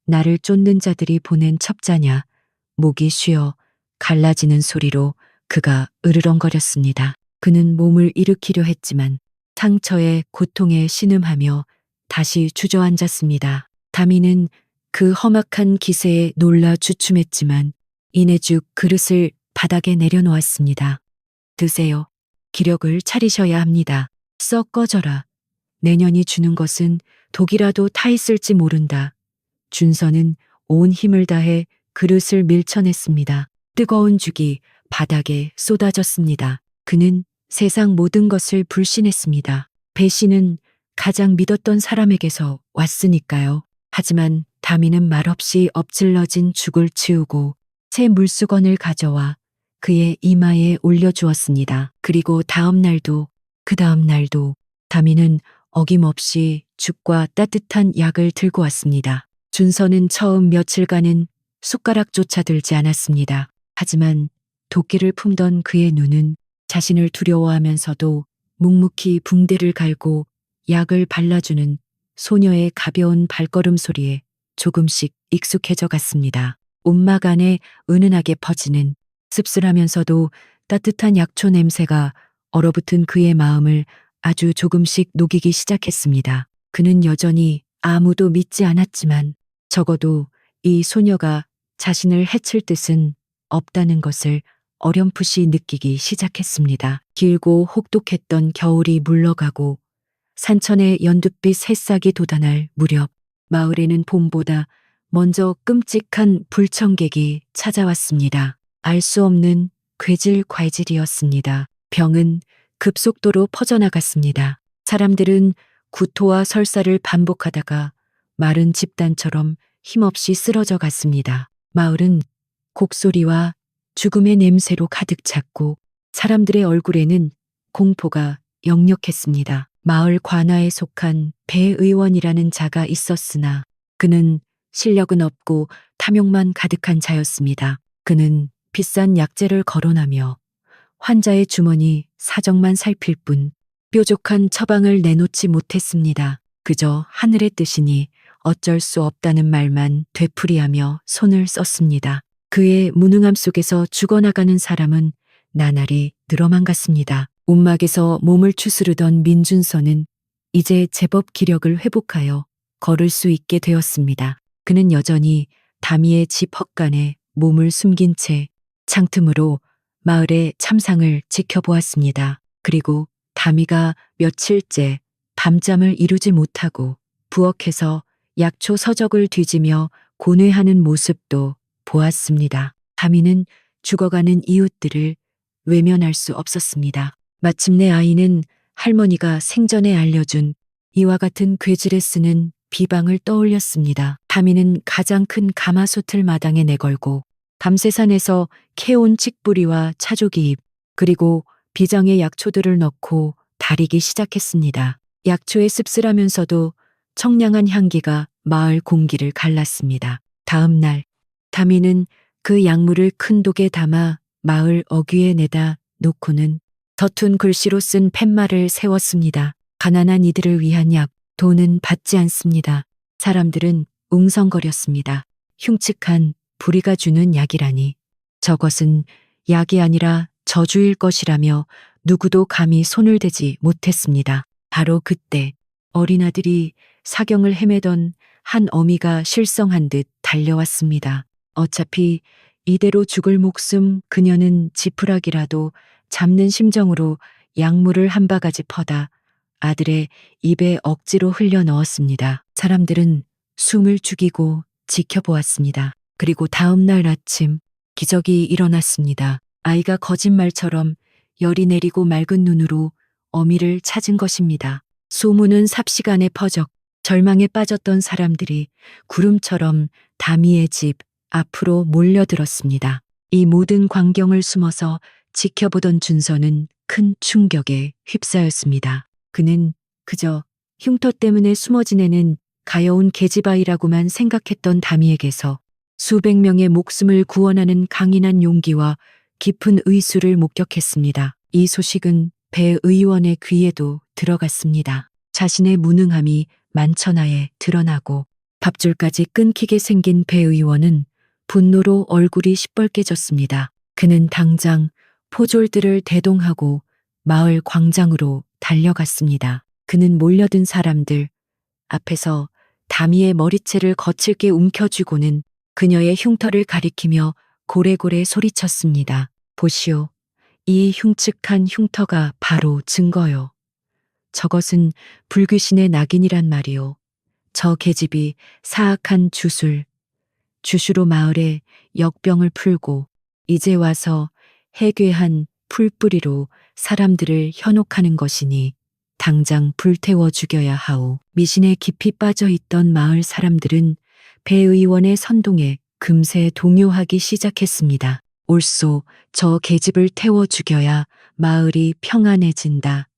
나를 쫓는 자들이 보낸 첩자냐? 목이 쉬어 갈라지는 소리로 그가 으르렁거렸습니다. 그는 몸을 일으키려 했지만 상처에 고통에 신음하며 다시 주저앉았습니다. 다미는 그 험악한 기세에 놀라 주춤했지만 이내 죽 그릇을 바닥에 내려놓았습니다. 드세요. 기력을 차리셔야 합니다. 썩 꺼져라. 내년이 주는 것은 독이라도 타 있을지 모른다. 준서는 온 힘을 다해 그릇을 밀쳐냈습니다. 뜨거운 죽이 바닥에 쏟아졌습니다. 그는 세상 모든 것을 불신했습니다. 배신은 가장 믿었던 사람에게서 왔으니까요. 하지만 다미는 말없이 엎질러진 죽을 치우고 새 물수건을 가져와 그의 이마에 올려주었습니다. 그리고 다음 날도 그 다음 날도 다미는 어김없이 죽과 따뜻한 약을 들고 왔습니다. 준서는 처음 며칠간은 숟가락조차 들지 않았습니다. 하지만 도끼를 품던 그의 눈은 자신을 두려워하면서도 묵묵히 붕대를 갈고 약을 발라주는 소녀의 가벼운 발걸음 소리에 조금씩 익숙해져 갔습니다. 움막 안에 은은하게 퍼지는 씁쓸하면서도 따뜻한 약초 냄새가 얼어붙은 그의 마음을 아주 조금씩 녹이기 시작했습니다. 그는 여전히 아무도 믿지 않았지만 적어도 이 소녀가 자신을 해칠 뜻은 없다는 것을 어렴풋이 느끼기 시작했습니다. 길고 혹독했던 겨울이 물러가고 산천의 연두빛 햇싹이 돋아날 무렵 마을에는 봄보다 먼저 끔찍한 불청객이 찾아왔습니다. 알 수 없는 괴질 괄질이었습니다. 병은 급속도로 퍼져나갔습니다. 사람들은 구토와 설사를 반복하다가 마른 집단처럼 힘없이 쓰러져 갔습니다. 마을은 곡소리와 죽음의 냄새로 가득 찼고 사람들의 얼굴에는 공포가 역력했습니다. 마을 관아에 속한 배 의원이라는 자가 있었으나 그는 실력은 없고 탐욕만 가득한 자였습니다. 그는 비싼 약재를 거론하며 환자의 주머니 사정만 살필 뿐 뾰족한 처방을 내놓지 못했습니다. 그저 하늘의 뜻이니 어쩔 수 없다는 말만 되풀이하며 손을 썼습니다. 그의 무능함 속에서 죽어나가는 사람은 나날이 늘어만 갔습니다. 움막에서 몸을 추스르던 민준서는 이제 제법 기력을 회복하여 걸을 수 있게 되었습니다. 그는 여전히 다미의 집 헛간에 몸을 숨긴 채 창틈으로 마을의 참상을 지켜보았습니다. 그리고 다미가 며칠째 밤잠을 이루지 못하고 부엌에서 약초 서적을 뒤지며 고뇌하는 모습도 보았습니다. 다미는 죽어가는 이웃들을 외면할 수 없었습니다. 마침내 아이는 할머니가 생전에 알려준 이와 같은 괴질에 쓰는 비방을 떠올렸습니다. 다미는 가장 큰 가마솥을 마당에 내걸고 밤새산에서 캐온 칡뿌리와 차조기잎 그리고 비장의 약초들을 넣고 다리기 시작했습니다. 약초의 씁쓸하면서도 청량한 향기가 마을 공기를 갈랐습니다. 다음 날 다미는 그 약물을 큰 독에 담아 마을 어귀에 내다 놓고는 서툰 글씨로 쓴 팻말을 세웠습니다. 가난한 이들을 위한 약, 돈은 받지 않습니다. 사람들은 웅성거렸습니다. 흉측한 불의가 주는 약이라니. 저것은 약이 아니라 저주일 것이라며 누구도 감히 손을 대지 못했습니다. 바로 그때 어린아들이 사경을 헤매던 한 어미가 실성한 듯 달려왔습니다. 어차피 이대로 죽을 목숨 그녀는 지푸라기라도 잡는 심정으로 약물을 한 바가지 퍼다 아들의 입에 억지로 흘려 넣었습니다. 사람들은 숨을 죽이고 지켜보았습니다. 그리고 다음 날 아침 기적이 일어났습니다. 아이가 거짓말처럼 열이 내리고 맑은 눈으로 어미를 찾은 것입니다. 소문은 삽시간에 퍼져 절망에 빠졌던 사람들이 구름처럼 다미의 집 앞으로 몰려들었습니다. 이 모든 광경을 숨어서 지켜보던 준서는 큰 충격에 휩싸였습니다. 그는 그저 흉터 때문에 숨어 지내는 가여운 계집아이라고만 생각했던 다미에게서 수백 명의 목숨을 구원하는 강인한 용기와 깊은 의수를 목격했습니다. 이 소식은 배 의원의 귀에도 들어갔습니다. 자신의 무능함이 만천하에 드러나고 밥줄까지 끊기게 생긴 배 의원은 분노로 얼굴이 시뻘개졌습니다. 그는 당장 포졸들을 대동하고 마을 광장으로 달려갔습니다. 그는 몰려든 사람들 앞에서 다미의 머리채를 거칠게 움켜쥐고는 그녀의 흉터를 가리키며 고래고래 소리쳤습니다. 보시오. 이 흉측한 흉터가 바로 증거요. 저것은 불귀신의 낙인이란 말이오. 저 계집이 사악한 주수로 마을에 역병을 풀고 이제 와서 해괴한 풀뿌리로 사람들을 현혹하는 것이니 당장 불태워 죽여야 하오. 미신에 깊이 빠져 있던 마을 사람들은 배 의원의 선동에 금세 동요하기 시작했습니다. 옳소, 저 계집을 태워 죽여야 마을이 평안해진다.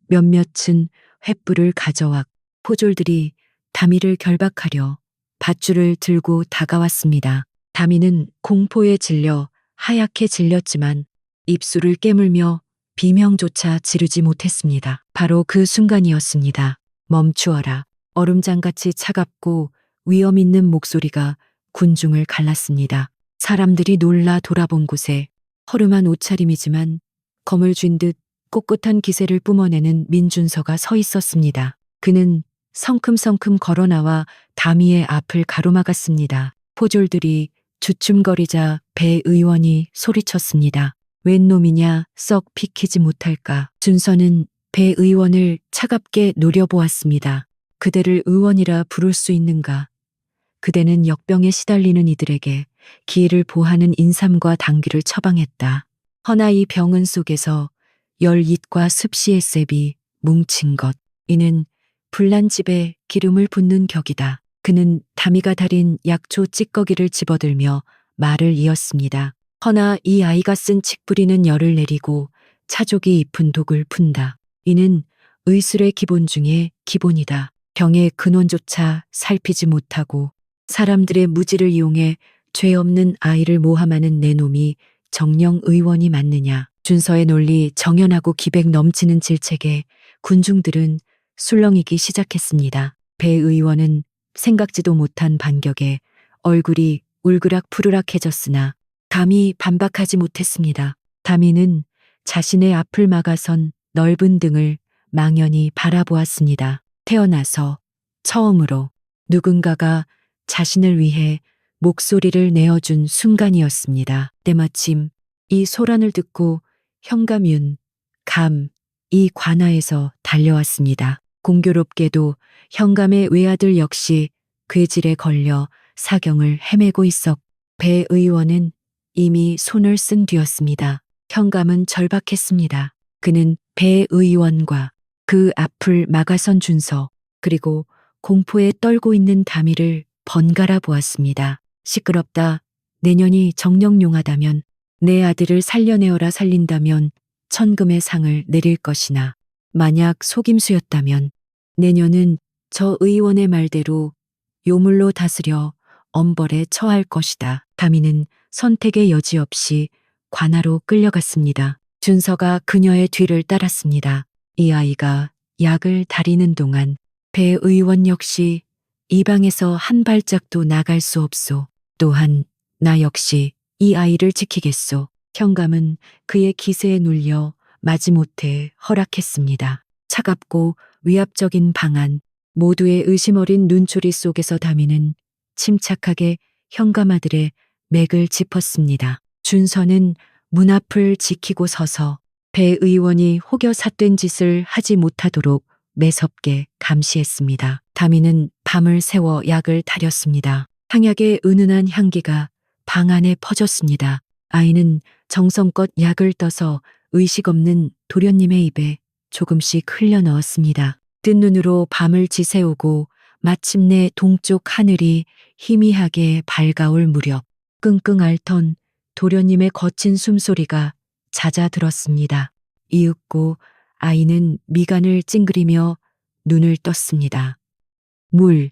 몇몇은 횃불을 가져와 포졸들이 다미를 결박하려 밧줄을 들고 다가왔습니다. 다미는 공포에 질려 하얗게 질렸지만 입술을 깨물며 비명조차 지르지 못했습니다. 바로 그 순간이었습니다. 멈추어라. 얼음장같이 차갑고 위험 있는 목소리가 군중을 갈랐습니다. 사람들이 놀라 돌아본 곳에 허름한 옷차림이지만 검을 쥔 듯 꼿꼿한 기세를 뿜어내는 민준서가 서 있었습니다. 그는 성큼성큼 걸어나와 다미의 앞을 가로막았습니다. 포졸들이 주춤거리자 배 의원이 소리쳤습니다. 웬 놈이냐 썩 비키지 못할까. 준서는 배 의원을 차갑게 노려보았습니다. 그대를 의원이라 부를 수 있는가. 그대는 역병에 시달리는 이들에게 기회를 보하는 인삼과 당귀를 처방했다. 허나 이 병은 속에서 열잇과 습시의 셉이 뭉친 것. 이는 불난 집에 기름을 붓는 격이다. 그는 다미가 달인 약초 찌꺼기를 집어들며 말을 이었습니다. 허나 이 아이가 쓴 칡뿌리는 열을 내리고 차족이 잎은 독을 푼다. 이는 의술의 기본 중에 기본이다. 병의 근원조차 살피지 못하고 사람들의 무지를 이용해 죄 없는 아이를 모함하는 내 놈이 정령 의원이 맞느냐. 준서의 논리 정연하고 기백 넘치는 질책에 군중들은 술렁이기 시작했습니다. 배 의원은 생각지도 못한 반격에 얼굴이 울그락 푸르락해졌으나 감히 반박하지 못했습니다. 다미는 자신의 앞을 막아선 넓은 등을 망연히 바라보았습니다. 태어나서 처음으로 누군가가 자신을 위해 목소리를 내어준 순간이었습니다. 때마침 이 소란을 듣고 현감윤, 감, 이 관아에서 달려왔습니다. 공교롭게도 현감의 외아들 역시 괴질에 걸려 사경을 헤매고 있었고 배 의원은 이미 손을 쓴 뒤였습니다. 현감은 절박했습니다. 그는 배 의원과 그 앞을 막아선 준서 그리고 공포에 떨고 있는 다미를 번갈아 보았습니다. 시끄럽다. 내년이 정령용하다면 내 아들을 살려내어라 살린다면 천금의 상을 내릴 것이나 만약 속임수였다면 내년은 저 의원의 말대로 요물로 다스려 엄벌에 처할 것이다. 다미는 선택의 여지 없이 관아로 끌려갔습니다. 준서가 그녀의 뒤를 따랐습니다. 이 아이가 약을 다리는 동안 배 의원 역시 이 방에서 한 발짝도 나갈 수 없소. 또한 나 역시 이 아이를 지키겠소. 현감은 그의 기세에 눌려 마지못해 허락했습니다. 차갑고 위압적인 방안, 모두의 의심 어린 눈초리 속에서 다미는 침착하게 현감아들의 맥을 짚었습니다. 준서는 문 앞을 지키고 서서 배 의원이 혹여 삿된 짓을 하지 못하도록 매섭게 감시했습니다. 다미는 밤을 새워 약을 다렸습니다. 향약의 은은한 향기가 방 안에 퍼졌습니다. 아이는 정성껏 약을 떠서 의식 없는 도련님의 입에 조금씩 흘려 넣었습니다. 뜬 눈으로 밤을 지새우고 마침내 동쪽 하늘이 희미하게 밝아올 무렵 끙끙 앓던 도련님의 거친 숨소리가 잦아들었습니다. 이윽고 아이는 미간을 찡그리며 눈을 떴습니다. 물,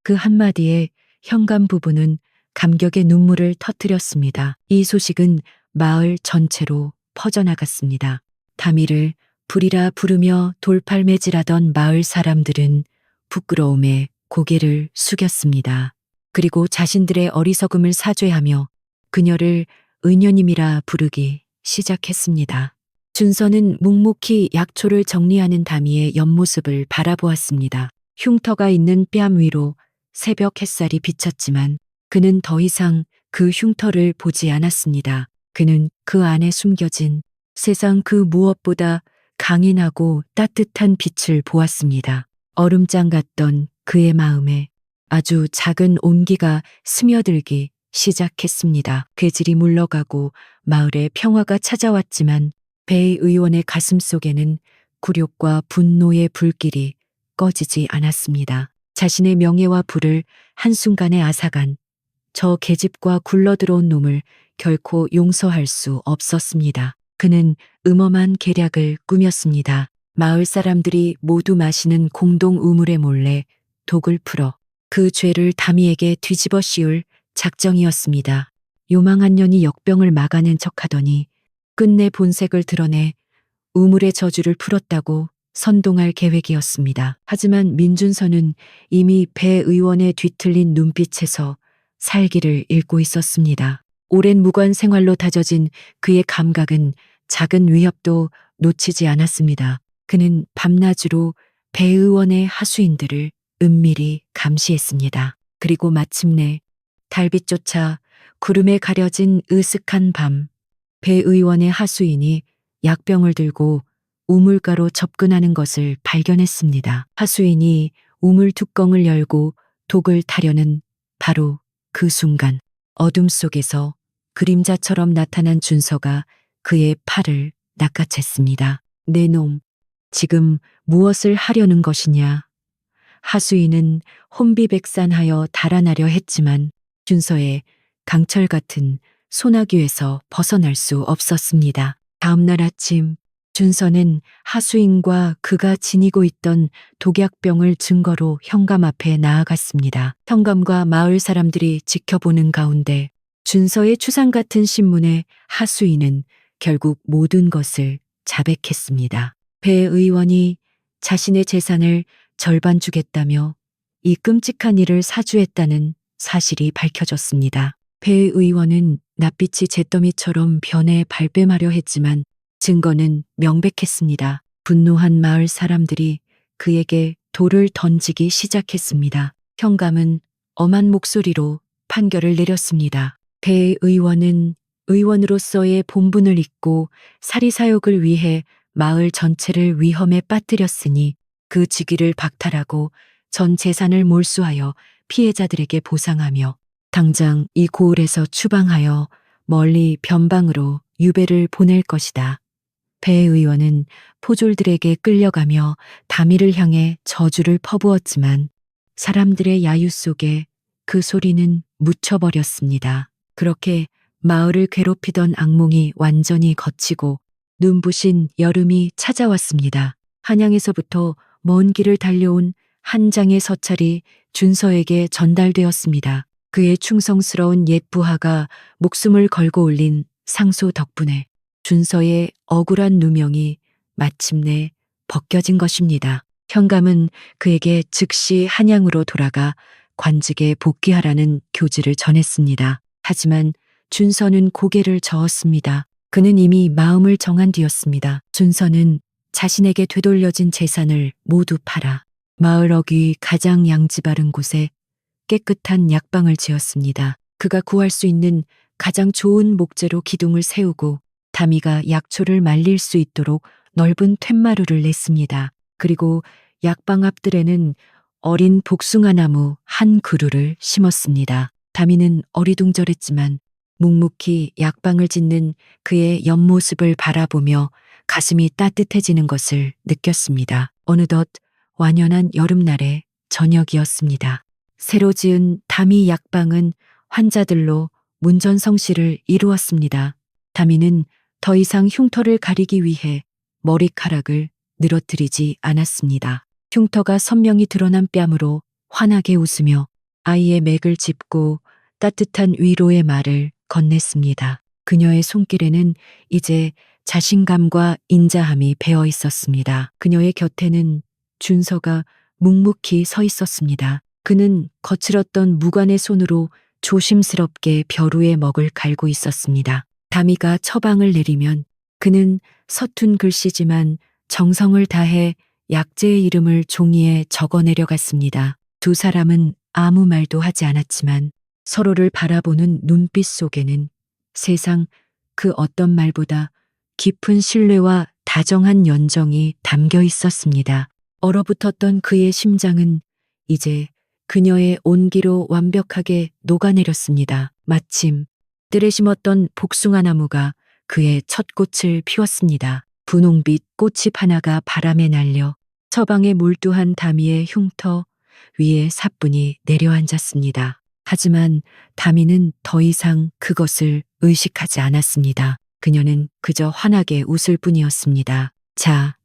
그 한마디에 현감 부부는 감격의 눈물을 터뜨렸습니다. 이 소식은 마을 전체로 퍼져나갔습니다. 다미를 불이라 부르며 돌팔매질하던 마을 사람들은 부끄러움에 고개를 숙였습니다. 그리고 자신들의 어리석음을 사죄하며 그녀를 은녀님이라 부르기 시작했습니다. 준서는 묵묵히 약초를 정리하는 다미의 옆모습을 바라보았습니다. 흉터가 있는 뺨 위로 새벽 햇살이 비쳤지만 그는 더 이상 그 흉터를 보지 않았습니다. 그는 그 안에 숨겨진 세상 그 무엇보다 강인하고 따뜻한 빛을 보았습니다. 얼음장 같던 그의 마음에 아주 작은 온기가 스며들기 시작했습니다. 괴질이 물러가고 마을에 평화가 찾아왔지만 배 의원의 가슴 속에는 굴욕과 분노의 불길이 꺼지지 않았습니다. 자신의 명예와 부를 한순간에 앗아간 저 계집과 굴러들어온 놈을 결코 용서할 수 없었습니다. 그는 음험한 계략을 꾸몄습니다. 마을 사람들이 모두 마시는 공동 우물에 몰래 독을 풀어 그 죄를 다미에게 뒤집어 씌울 작정이었습니다. 요망한 년이 역병을 막아낸 척하더니 끝내 본색을 드러내 우물의 저주를 풀었다고 선동할 계획이었습니다. 하지만 민준서는 이미 배 의원의 뒤틀린 눈빛에서 살기를 잃고 있었습니다. 오랜 무관 생활로 다져진 그의 감각은 작은 위협도 놓치지 않았습니다. 그는 밤낮으로 배 의원의 하수인들을 은밀히 감시했습니다. 그리고 마침내 달빛조차 구름에 가려진 으슥한 밤, 배 의원의 하수인이 약병을 들고 우물가로 접근하는 것을 발견했습니다. 하수인이 우물 뚜껑을 열고 독을 타려는 바로 그 순간 어둠 속에서 그림자처럼 나타난 준서가 그의 팔을 낚아챘습니다. 내 놈, 지금 무엇을 하려는 것이냐? 하수인은 혼비백산하여 달아나려 했지만 준서의 강철 같은 소나귀에서 벗어날 수 없었습니다. 다음 날 아침 준서는 하수인과 그가 지니고 있던 독약병을 증거로 현감 앞에 나아갔습니다. 현감과 마을 사람들이 지켜보는 가운데 준서의 추상 같은 신문에 하수인은 결국 모든 것을 자백했습니다. 배 의원이 자신의 재산을 절반 주겠다며 이 끔찍한 일을 사주했다는 사실이 밝혀졌습니다. 배 의원은 낯빛이 잿더미처럼 변해 발뺌하려 했지만 증거는 명백했습니다. 분노한 마을 사람들이 그에게 돌을 던지기 시작했습니다. 현감은 엄한 목소리로 판결을 내렸습니다. 배 의원은 의원으로서의 본분을 잊고 사리사욕을 위해 마을 전체를 위험에 빠뜨렸으니 그 직위를 박탈하고 전 재산을 몰수하여 피해자들에게 보상하며 당장 이 고을에서 추방하여 멀리 변방으로 유배를 보낼 것이다. 배 의원은 포졸들에게 끌려가며 다미를 향해 저주를 퍼부었지만 사람들의 야유 속에 그 소리는 묻혀버렸습니다. 그렇게 마을을 괴롭히던 악몽이 완전히 걷히고 눈부신 여름이 찾아왔습니다. 한양에서부터 먼 길을 달려온 한 장의 서찰이 준서에게 전달되었습니다. 그의 충성스러운 옛 부하가 목숨을 걸고 올린 상소 덕분에 준서의 억울한 누명이 마침내 벗겨진 것입니다. 현감은 그에게 즉시 한양으로 돌아가 관직에 복귀하라는 교지를 전했습니다. 하지만 준서는 고개를 저었습니다. 그는 이미 마음을 정한 뒤였습니다. 준서는 자신에게 되돌려진 재산을 모두 팔아 마을 어귀 가장 양지 바른 곳에 깨끗한 약방을 지었습니다. 그가 구할 수 있는 가장 좋은 목재로 기둥을 세우고 다미가 약초를 말릴 수 있도록 넓은 툇마루를 냈습니다. 그리고 약방 앞들에는 어린 복숭아 나무 한 그루를 심었습니다. 다미는 어리둥절했지만 묵묵히 약방을 짓는 그의 옆모습을 바라보며 가슴이 따뜻해지는 것을 느꼈습니다. 어느덧 완연한 여름날의 저녁이었습니다. 새로 지은 다미 약방은 환자들로 문전성시를 이루었습니다. 다미는 더 이상 흉터를 가리기 위해 머리카락을 늘어뜨리지 않았습니다. 흉터가 선명히 드러난 뺨으로 환하게 웃으며 아이의 맥을 짚고 따뜻한 위로의 말을 건넸습니다. 그녀의 손길에는 이제 자신감과 인자함이 배어 있었습니다. 그녀의 곁에는 준서가 묵묵히 서 있었습니다. 그는 거칠었던 무관의 손으로 조심스럽게 벼 위에 먹을 갈고 있었습니다. 다미가 처방을 내리면 그는 서툰 글씨지만 정성을 다해 약재의 이름을 종이에 적어 내려갔습니다. 두 사람은 아무 말도 하지 않았지만 서로를 바라보는 눈빛 속에는 세상 그 어떤 말보다 깊은 신뢰와 다정한 연정이 담겨 있었습니다. 얼어붙었던 그의 심장은 이제 그녀의 온기로 완벽하게 녹아내렸습니다. 마침 뜰에 심었던 복숭아 나무가 그의 첫 꽃을 피웠습니다. 분홍빛 꽃잎 하나가 바람에 날려 처방에 몰두한 다미의 흉터 위에 사뿐히 내려앉았습니다. 하지만 다미는 더 이상 그것을 의식하지 않았습니다. 그녀는 그저 환하게 웃을 뿐이었습니다. 자,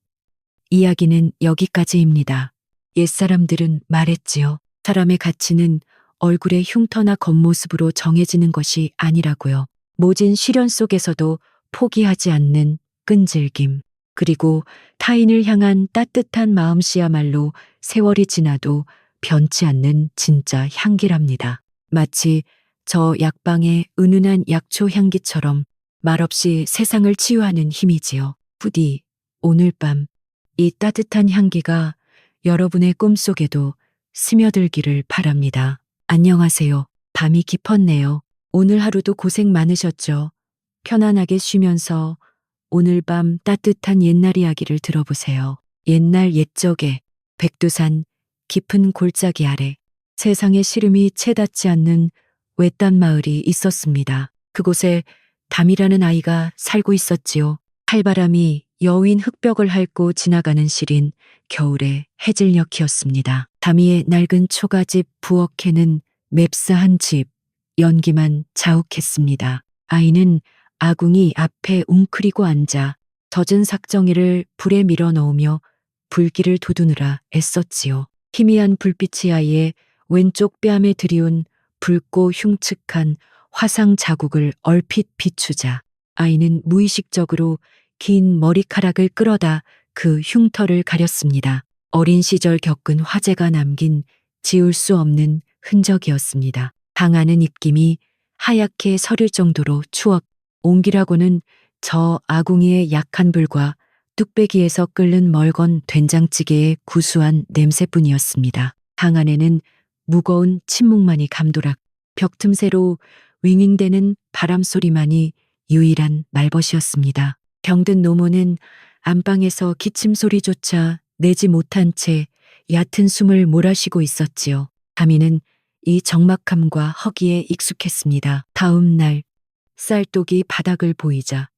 이야기는 여기까지입니다. 옛사람들은 말했지요. 사람의 가치는 얼굴의 흉터나 겉모습으로 정해지는 것이 아니라고요. 모진 시련 속에서도 포기하지 않는 끈질김, 그리고 타인을 향한 따뜻한 마음씨야말로 세월이 지나도 변치 않는 진짜 향기랍니다. 마치 저 약방의 은은한 약초 향기처럼 말없이 세상을 치유하는 힘이지요. 부디 오늘 밤 이 따뜻한 향기가 여러분의 꿈속에도 스며들기를 바랍니다. 안녕하세요. 밤이 깊었네요. 오늘 하루도 고생 많으셨죠? 편안하게 쉬면서 오늘 밤 따뜻한 옛날 이야기를 들어보세요. 옛날 옛적에 백두산 깊은 골짜기 아래 세상의 시름이 채 닿지 않는 외딴 마을이 있었습니다. 그곳에 담이라는 아이가 살고 있었지요. 칼바람이 여윈 흙벽을 핥고 지나가는 시린 겨울의 해질녘이었습니다. 담이의 낡은 초가집 부엌에는 맵싸한 집, 연기만 자욱했습니다. 아이는 아궁이 앞에 웅크리고 앉아 젖은 삭정이를 불에 밀어 넣으며 불길을 돋우느라 애썼지요. 희미한 불빛이 아이의 왼쪽 뺨에 들이운 붉고 흉측한 화상 자국을 얼핏 비추자 아이는 무의식적으로 긴 머리카락을 끌어다 그 흉터를 가렸습니다. 어린 시절 겪은 화재가 남긴 지울 수 없는 흔적이었습니다. 당하는 입김이 하얗게 서릴 정도로 추억, 옹기라고는 저 아궁이의 약한 불과 뚝배기에서 끓는 멀건 된장찌개의 구수한 냄새뿐이었습니다. 방 안에는 무거운 침묵만이 감도락, 벽 틈새로 윙윙대는 바람소리만이 유일한 말벗이었습니다. 병든 노모는 안방에서 기침 소리조차 내지 못한 채 얕은 숨을 몰아쉬고 있었지요. 다미는 이 적막함과 허기에 익숙했습니다. 다음 날 쌀독이 바닥을 보이자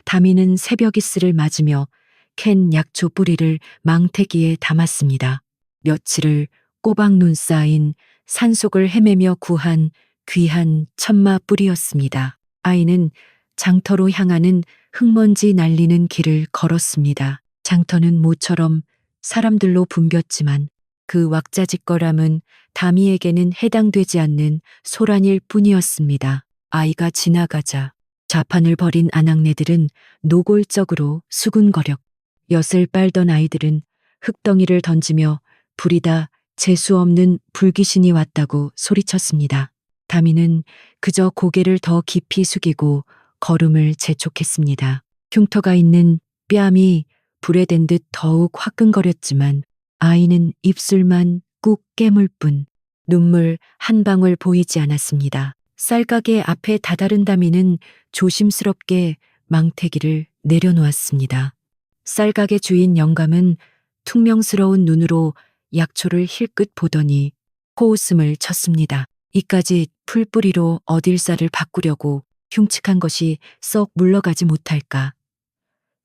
다미는 새벽 이슬을 맞으며 캔 약초 뿌리를 망태기에 담았습니다. 며칠을 꼬박눈 쌓인 산속을 헤매며 구한 귀한 천마 뿌리였습니다. 아이는 장터로 향하는 흙먼지 날리는 길을 걸었습니다. 장터는 모처럼 사람들로 붐볐지만 그 왁자지껄함은 다미에게는 해당되지 않는 소란일 뿐이었습니다. 아이가 지나가자 자판을 벌인 아낙네들은 노골적으로 수군거려 엿을 빨던 아이들은 흙덩이를 던지며 불이다 재수 없는 불귀신이 왔다고 소리쳤습니다. 다미는 그저 고개를 더 깊이 숙이고 걸음을 재촉했습니다. 흉터가 있는 뺨이 불에 댄 듯 더욱 화끈거렸지만 아이는 입술만 꾹 깨물 뿐 눈물 한 방울 보이지 않았습니다. 쌀가게 앞에 다다른 다미는 조심스럽게 망태기를 내려놓았습니다. 쌀가게 주인 영감은 퉁명스러운 눈으로 약초를 힐끗 보더니 코웃음을 쳤습니다. 이까지 풀뿌리로 어딜 쌀을 바꾸려고 흉측한 것이 썩 물러가지 못할까.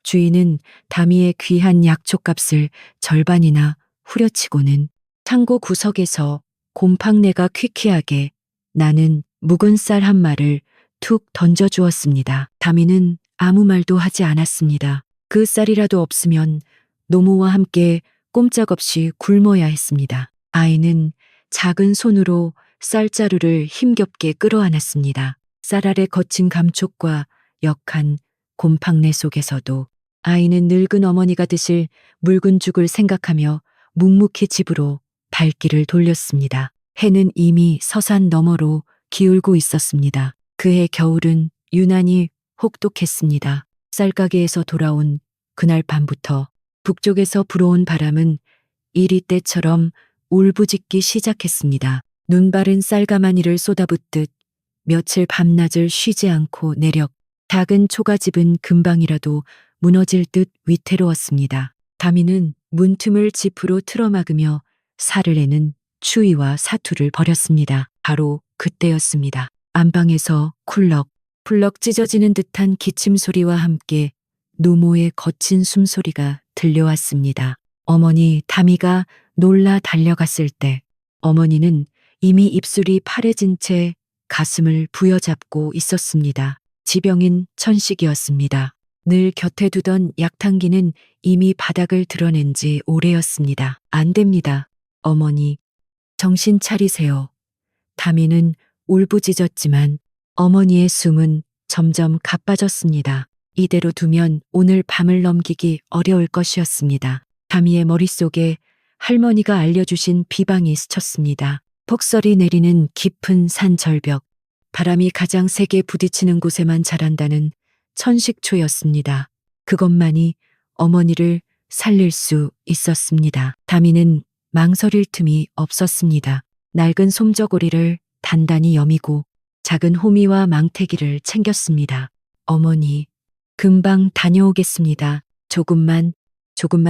주인은 다미의 귀한 약초값을 절반이나 후려치고는 창고 구석에서 곰팡내가 퀴퀴하게 나는 묵은 쌀 한 마를 툭 던져주었습니다. 다미는 아무 말도 하지 않았습니다. 그 쌀이라도 없으면 노모와 함께 꼼짝없이 굶어야 했습니다. 아이는 작은 손으로 쌀자루를 힘겹게 끌어안았습니다. 쌀 아래 거친 감촉과 역한 곰팡내 속에서도 아이는 늙은 어머니가 드실 묽은 죽을 생각하며 묵묵히 집으로 발길을 돌렸습니다. 해는 이미 서산 너머로 기울고 있었습니다. 그해 겨울은 유난히 혹독했습니다. 쌀가게에서 돌아온 그날 밤부터 북쪽에서 불어온 바람은 이리 때처럼 울부짖기 시작했습니다. 눈바른 쌀가마니를 쏟아붓듯 며칠 밤낮을 쉬지 않고 내력 작은 초가집은 금방이라도 무너질 듯 위태로웠습니다. 다미는 문틈을 지프로 틀어막으며 살을 내는 추위와 사투를 벌였습니다. 바로 그때였습니다. 안방에서 쿨럭쿨럭 찢어지는 듯한 기침 소리와 함께 노모의 거친 숨소리가 들려왔습니다. 어머니 다미가 놀라 달려갔을 때 어머니는 이미 입술이 파래진 채 가슴을 부여잡고 있었습니다. 지병인 천식이었습니다. 늘 곁에 두던 약탕기는 이미 바닥을 드러낸 지 오래였습니다. 안 됩니다. 어머니, 정신 차리세요. 다미는 울부짖었지만 어머니의 숨은 점점 가빠졌습니다. 이대로 두면 오늘 밤을 넘기기 어려울 것이었습니다. 다미의 머릿속에 할머니가 알려주신 비방이 스쳤습니다. 폭설이 내리는 깊은 산 절벽, 바람이 가장 세게 부딪히는 곳에만 자란다는 천식초였습니다. 그것만이 어머니를 살릴 수 있었습니다. 다미는 망설일 틈이 없었습니다. 낡은 솜저고리를 단단히 여미고 작은 호미와 망태기를 챙겼습니다. 어머니, 금방 다녀오겠습니다. 조금만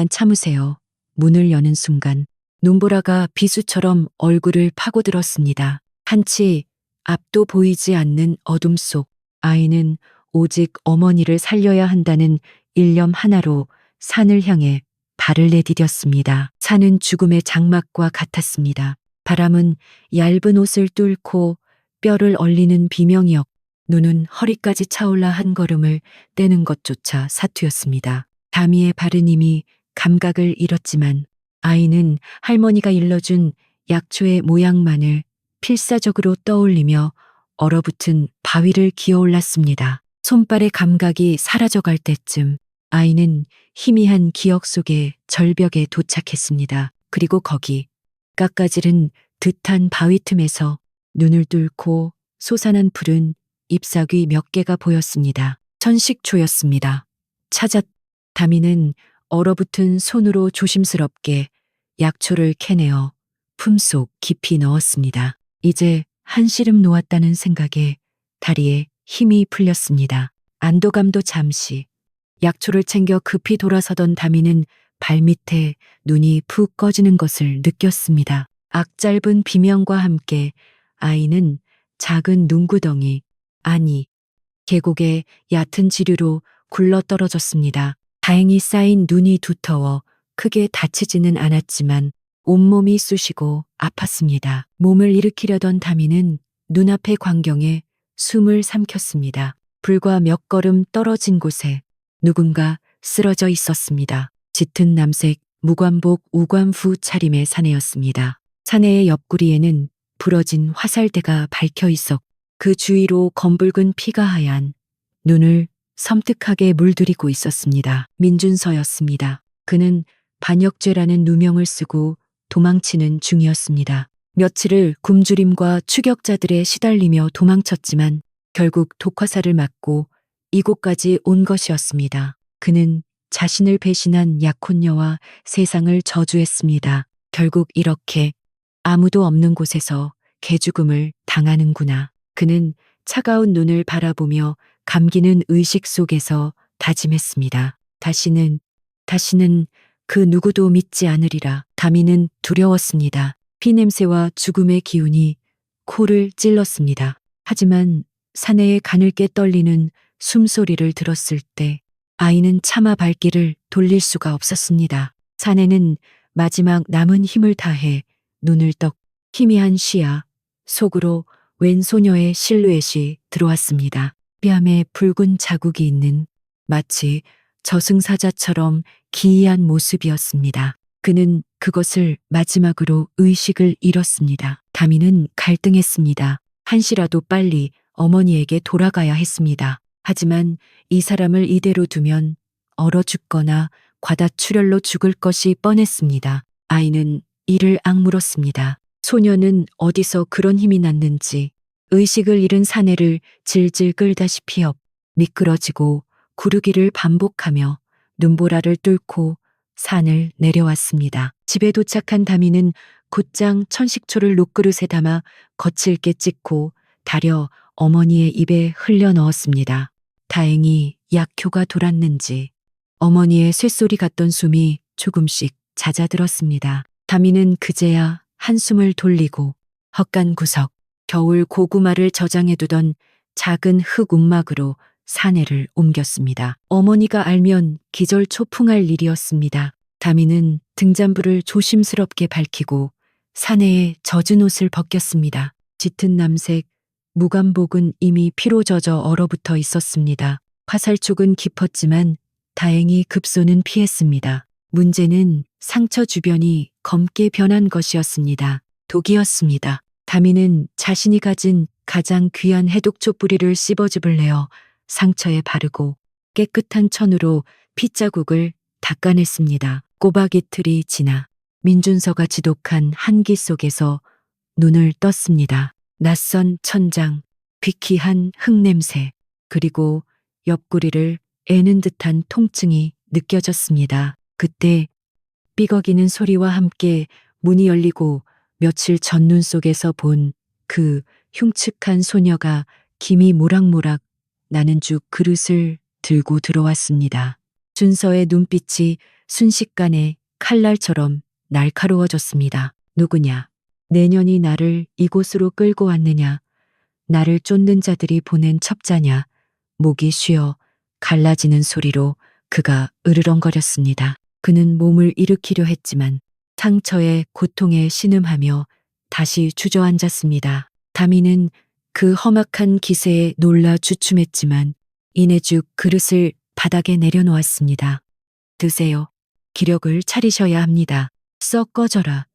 참으세요. 문을 여는 순간 눈보라가 비수처럼 얼굴을 파고들었습니다. 한치 앞도 보이지 않는 어둠 속 아이는 오직 어머니를 살려야 한다는 일념 하나로 산을 향해 발을 내디뎠습니다. 산은 죽음의 장막과 같았습니다. 바람은 얇은 옷을 뚫고 뼈를 얼리는 비명이었고 눈은 허리까지 차올라 한 걸음을 떼는 것조차 사투였습니다. 다미의 발은 이미 감각을 잃었지만 아이는 할머니가 일러준 약초의 모양만을 필사적으로 떠올리며 얼어붙은 바위를 기어올랐습니다. 손발의 감각이 사라져갈 때쯤 아이는 희미한 기억 속의 절벽에 도착했습니다. 그리고 거기 깎아지른 듯한 바위 틈에서 눈을 뚫고 솟아난 푸른 잎사귀 몇 개가 보였습니다. 천식초였습니다. 다미는 얼어붙은 손으로 조심스럽게 약초를 캐내어 품속 깊이 넣었습니다. 이제 한시름 놓았다는 생각에 다리에 힘이 풀렸습니다. 안도감도 잠시, 약초를 챙겨 급히 돌아서던 다미는 발밑에 눈이 푹 꺼지는 것을 느꼈습니다. 악짧은 비명과 함께 아이는 작은 눈구덩이, 아니, 계곡의 얕은 지류로 굴러 떨어졌습니다. 다행히 쌓인 눈이 두터워 크게 다치지는 않았지만 온몸이 쑤시고 아팠습니다. 몸을 일으키려던 다미는 눈앞의 광경에 숨을 삼켰습니다. 불과 몇 걸음 떨어진 곳에 누군가 쓰러져 있었습니다. 짙은 남색 무관복 우관부 차림의 사내였습니다. 사내의 옆구리에는 부러진 화살대가 박혀 있었고 그 주위로 검붉은 피가 하얀 눈을 섬뜩하게 물들이고 있었습니다. 민준서였습니다. 그는 반역죄라는 누명을 쓰고 도망치는 중이었습니다. 며칠을 굶주림과 추격자들에 시달리며 도망쳤지만 결국 독화살을 맞고 이곳까지 온 것이었습니다. 그는 자신을 배신한 약혼녀와 세상을 저주했습니다. 결국 이렇게 아무도 없는 곳에서 개죽음을 당하는구나. 그는 차가운 눈을 바라보며 감기는 의식 속에서 다짐했습니다. 다시는 그 누구도 믿지 않으리라. 다미는 두려웠습니다. 피냄새와 죽음의 기운이 코를 찔렀습니다. 하지만 사내의 가늘게 떨리는 숨소리를 들었을 때 아이는 차마 발길을 돌릴 수가 없었습니다. 사내는 마지막 남은 힘을 다해 눈을 떡 희미한 시야 속으로 웬 소녀의 실루엣이 들어왔습니다. 뺨에 붉은 자국이 있는 마치 저승사자처럼 기이한 모습이었습니다. 그는 그것을 마지막으로 의식을 잃었습니다. 다미는 갈등했습니다. 한시라도 빨리 어머니에게 돌아가야 했습니다. 하지만 이 사람을 이대로 두면 얼어 죽거나 과다출혈로 죽을 것이 뻔했습니다. 아이는 이를 악물었습니다. 소녀는 어디서 그런 힘이 났는지 의식을 잃은 사내를 질질 끌다시피 미끄러지고 구르기를 반복하며 눈보라를 뚫고 산을 내려왔습니다. 집에 도착한 다미는 곧장 천식초를 녹그릇에 담아 거칠게 찍고 달여 어머니의 입에 흘려 넣었습니다. 다행히 약효가 돌았는지 어머니의 쇳소리 같던 숨이 조금씩 잦아들었습니다. 다미는 그제야 한숨을 돌리고 헛간 구석, 겨울 고구마를 저장해두던 작은 흙 움막으로 사내를 옮겼습니다. 어머니가 알면 기절초풍할 일이었습니다. 다미는 등잔불을 조심스럽게 밝히고 사내에 젖은 옷을 벗겼습니다. 짙은 남색 무관복은 이미 피로 젖어 얼어붙어 있었습니다. 화살촉은 깊었지만 다행히 급소는 피했습니다. 문제는 상처 주변이 검게 변한 것이었습니다. 독이었습니다. 다미는 자신이 가진 가장 귀한 해독초 뿌리를 씹어즙을 내어 상처에 바르고 깨끗한 천으로 핏자국을 닦아냈습니다. 꼬박 이틀이 지나 민준서가 지독한 한기 속에서 눈을 떴습니다. 낯선 천장, 귀키한 흙냄새, 그리고 옆구리를 애는 듯한 통증이 느껴졌습니다. 그때 삐걱이는 소리와 함께 문이 열리고 며칠 전눈 속에서 본 그 흉측한 소녀가 김이 모락모락 나는 죽 그릇을 들고 들어왔습니다. 준서의 눈빛이 순식간에 칼날처럼 날카로워졌습니다. 누구냐? 내년이 나를 이곳으로 끌고 왔느냐? 나를 쫓는 자들이 보낸 첩자냐? 목이 쉬어 갈라지는 소리로 그가 으르렁거렸습니다. 그는 몸을 일으키려 했지만 상처에 고통에 신음하며 다시 주저앉았습니다. 다미는 그 험악한 기세에 놀라 주춤했지만 이내 죽 그릇을 바닥에 내려놓았습니다. 드세요. 기력을 차리셔야 합니다. 썩 꺼져라.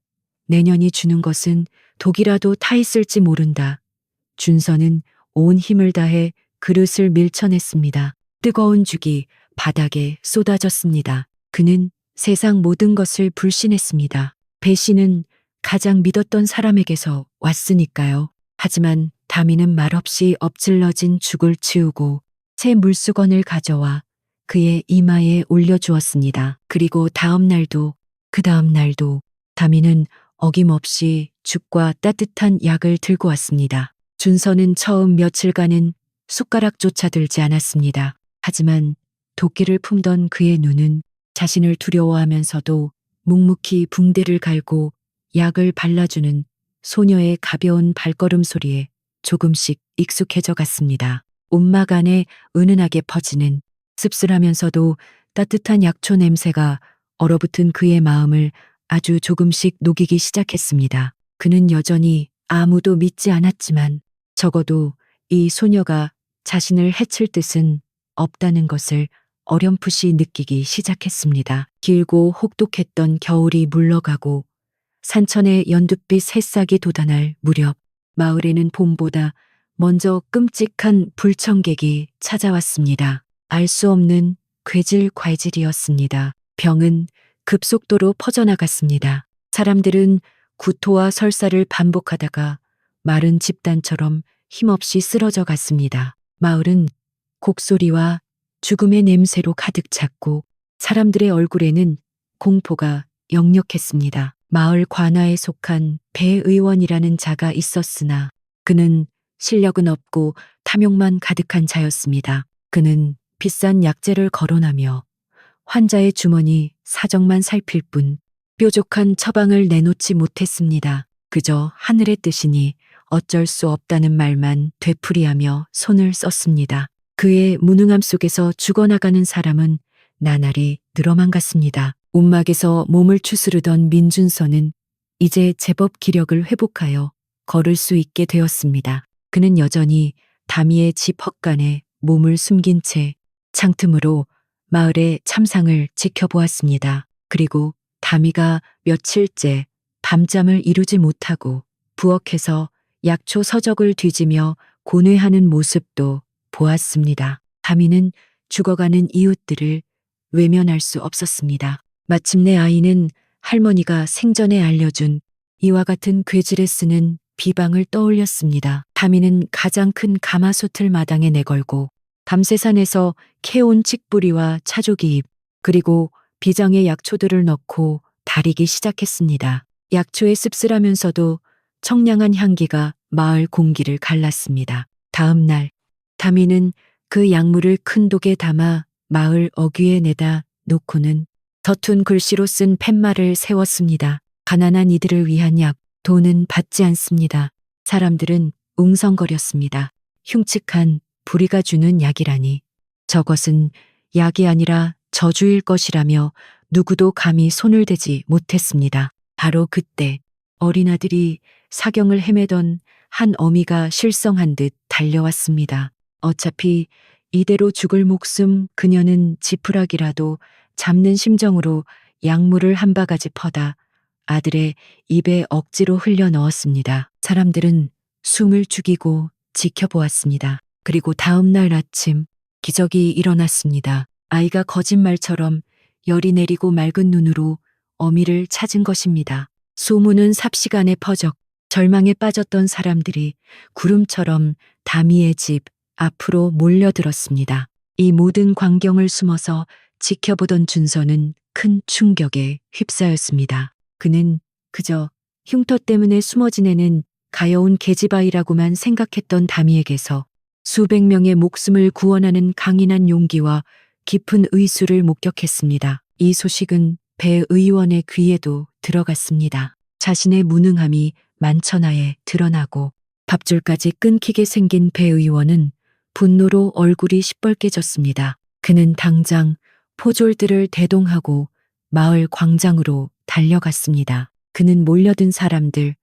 내년이 주는 것은 독이라도 타 있을지 모른다. 준서는 온 힘을 다해 그릇을 밀쳐냈습니다. 뜨거운 죽이 바닥에 쏟아졌습니다. 그는 세상 모든 것을 불신했습니다. 배신은 가장 믿었던 사람에게서 왔으니까요. 하지만 다미는 말없이 엎질러진 죽을 치우고 새 물수건을 가져와 그의 이마에 올려주었습니다. 그리고 그 다음 날도 다미는 어김없이 죽과 따뜻한 약을 들고 왔습니다. 준서는 처음 며칠간은 숟가락조차 들지 않았습니다. 하지만 도끼를 품던 그의 눈은 자신을 두려워하면서도 묵묵히 붕대를 갈고 약을 발라주는 소녀의 가벼운 발걸음 소리에 조금씩 익숙해져 갔습니다. 온막 안에 은은하게 퍼지는 씁쓸하면서도 따뜻한 약초 냄새가 얼어붙은 그의 마음을 아주 조금씩 녹이기 시작했습니다. 그는 여전히 아무도 믿지 않았지만 적어도 이 소녀가 자신을 해칠 뜻은 없다는 것을 어렴풋이 느끼기 시작했습니다. 길고 혹독했던 겨울이 물러가고 산천의 연두빛 새싹이 돋아날 무렵 마을에는 봄보다 먼저 끔찍한 불청객이 찾아왔습니다. 알 수 없는 괴질과질이었습니다. 병은 급속도로 퍼져나갔습니다. 사람들은 구토와 설사를 반복하다가 마른 집단처럼 힘없이 쓰러져 갔습니다. 마을은 곡소리와 죽음의 냄새로 가득 찼고 사람들의 얼굴에는 공포가 역력했습니다. 마을 관아에 속한 배 의원이라는 자가 있었으나 그는 실력은 없고 탐욕만 가득한 자였습니다. 그는 비싼 약재를 거론하며 환자의 주머니 사정만 살필 뿐 뾰족한 처방을 내놓지 못했습니다. 그저 하늘의 뜻이니 어쩔 수 없다는 말만 되풀이하며 손을 썼습니다. 그의 무능함 속에서 죽어나가는 사람은 나날이 늘어만 갔습니다. 움막에서 몸을 추스르던 민준서는 이제 제법 기력을 회복하여 걸을 수 있게 되었습니다. 그는 여전히 다미의 집 헛간에 몸을 숨긴 채 창틈으로 마을의 참상을 지켜보았습니다. 그리고 다미가 며칠째 밤잠을 이루지 못하고 부엌에서 약초 서적을 뒤지며 고뇌하는 모습도 보았습니다. 다미는 죽어가는 이웃들을 외면할 수 없었습니다. 마침내 아이는 할머니가 생전에 알려준 이와 같은 괴질에 쓰는 비방을 떠올렸습니다. 다미는 가장 큰 가마솥을 마당에 내걸고 밤새산에서 캐온 칡뿌리와 차조기잎 그리고 비장의 약초들을 넣고 다리기 시작했습니다. 약초의 씁쓸하면서도 청량한 향기가 마을 공기를 갈랐습니다. 다음 날 다미는 그 약물을 큰 독에 담아 마을 어귀에 내다 놓고는 서툰 글씨로 쓴 팻말을 세웠습니다. 가난한 이들을 위한 약, 돈은 받지 않습니다. 사람들은 웅성거렸습니다. 흉측한 불의가 주는 약이라니. 저것은 약이 아니라 저주일 것이라며 누구도 감히 손을 대지 못했습니다. 바로 그때 어린아들이 사경을 헤매던 한 어미가 실성한 듯 달려왔습니다. 어차피 이대로 죽을 목숨 그녀는 지푸라기라도 잡는 심정으로 약물을 한 바가지 퍼다 아들의 입에 억지로 흘려 넣었습니다. 사람들은 숨을 죽이고 지켜보았습니다. 그리고 다음 날 아침 기적이 일어났습니다. 아이가 거짓말처럼 열이 내리고 맑은 눈으로 어미를 찾은 것입니다. 소문은 삽시간에 퍼져 절망에 빠졌던 사람들이 구름처럼 다미의 집 앞으로 몰려들었습니다. 이 모든 광경을 숨어서 지켜보던 준서는 큰 충격에 휩싸였습니다. 그는 그저 흉터 때문에 숨어 지내는 가여운 계집아이라고만 생각했던 다미에게서 수백 명의 목숨을 구원하는 강인한 용기와 깊은 의수를 목격했습니다. 이 소식은 배 의원의 귀에도 들어갔습니다. 자신의 무능함이 만천하에 드러나고 밥줄까지 끊기게 생긴 배 의원은 분노로 얼굴이 시뻘개졌습니다. 그는 당장 포졸들을 대동하고 마을 광장으로 달려갔습니다. 그는 몰려든 사람들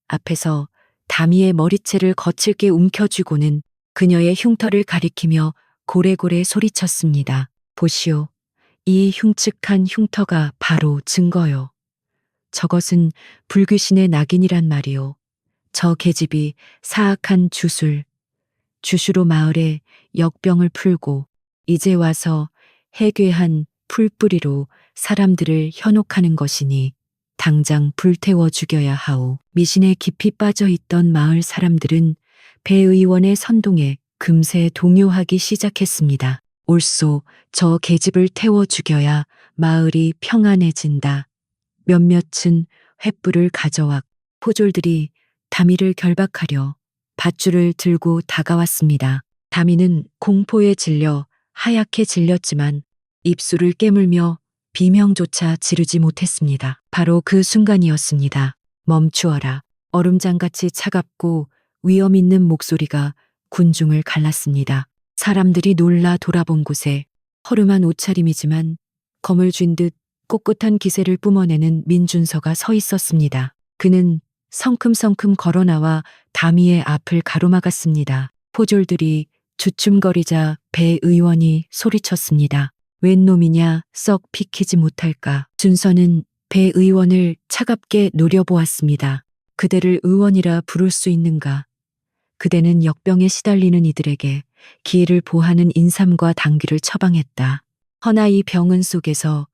앞에서 다미의 머리채를 거칠게 움켜쥐고는 그녀의 흉터를 가리키며 고래고래 소리쳤습니다. 보시오. 이 흉측한 흉터가 바로 증거요. 저것은 불귀신의 낙인이란 말이오. 저 계집이 사악한 주수로 마을에 역병을 풀고 이제 와서 해괴한 풀뿌리로 사람들을 현혹하는 것이니 당장 불태워 죽여야 하오. 미신에 깊이 빠져 있던 마을 사람들은 배 의원의 선동에 금세 동요하기 시작했습니다. 옳소, 저 계집을 태워 죽여야 마을이 평안해진다. 몇몇은 횃불을 가져와 포졸들이 다미를 결박하려 밧줄을 들고 다가왔습니다. 다미는 공포에 질려 하얗게 질렸지만 입술을 깨물며 비명조차 지르지 못했습니다. 바로 그 순간이었습니다. 멈추어라. 얼음장같이 차갑고 위험 있는 목소리가 군중을 갈랐습니다. 사람들이 놀라 돌아본 곳에 허름한 옷차림이지만 검을 쥔 듯 꼿꼿한 기세를 뿜어내는 민준서가 서 있었습니다. 그는 성큼성큼 걸어나와 다미의 앞을 가로막았습니다. 포졸들이 주춤거리자 배 의원이 소리쳤습니다. 웬 놈이냐 썩 비키지 못할까. 준서는 배 의원을 차갑게 노려보았습니다. 그대를 의원이라 부를 수 있는가. 그대는 역병에 시달리는 이들에게 기회를 보하는 인삼과 당귀를 처방했다. 허나 이 병은 속에서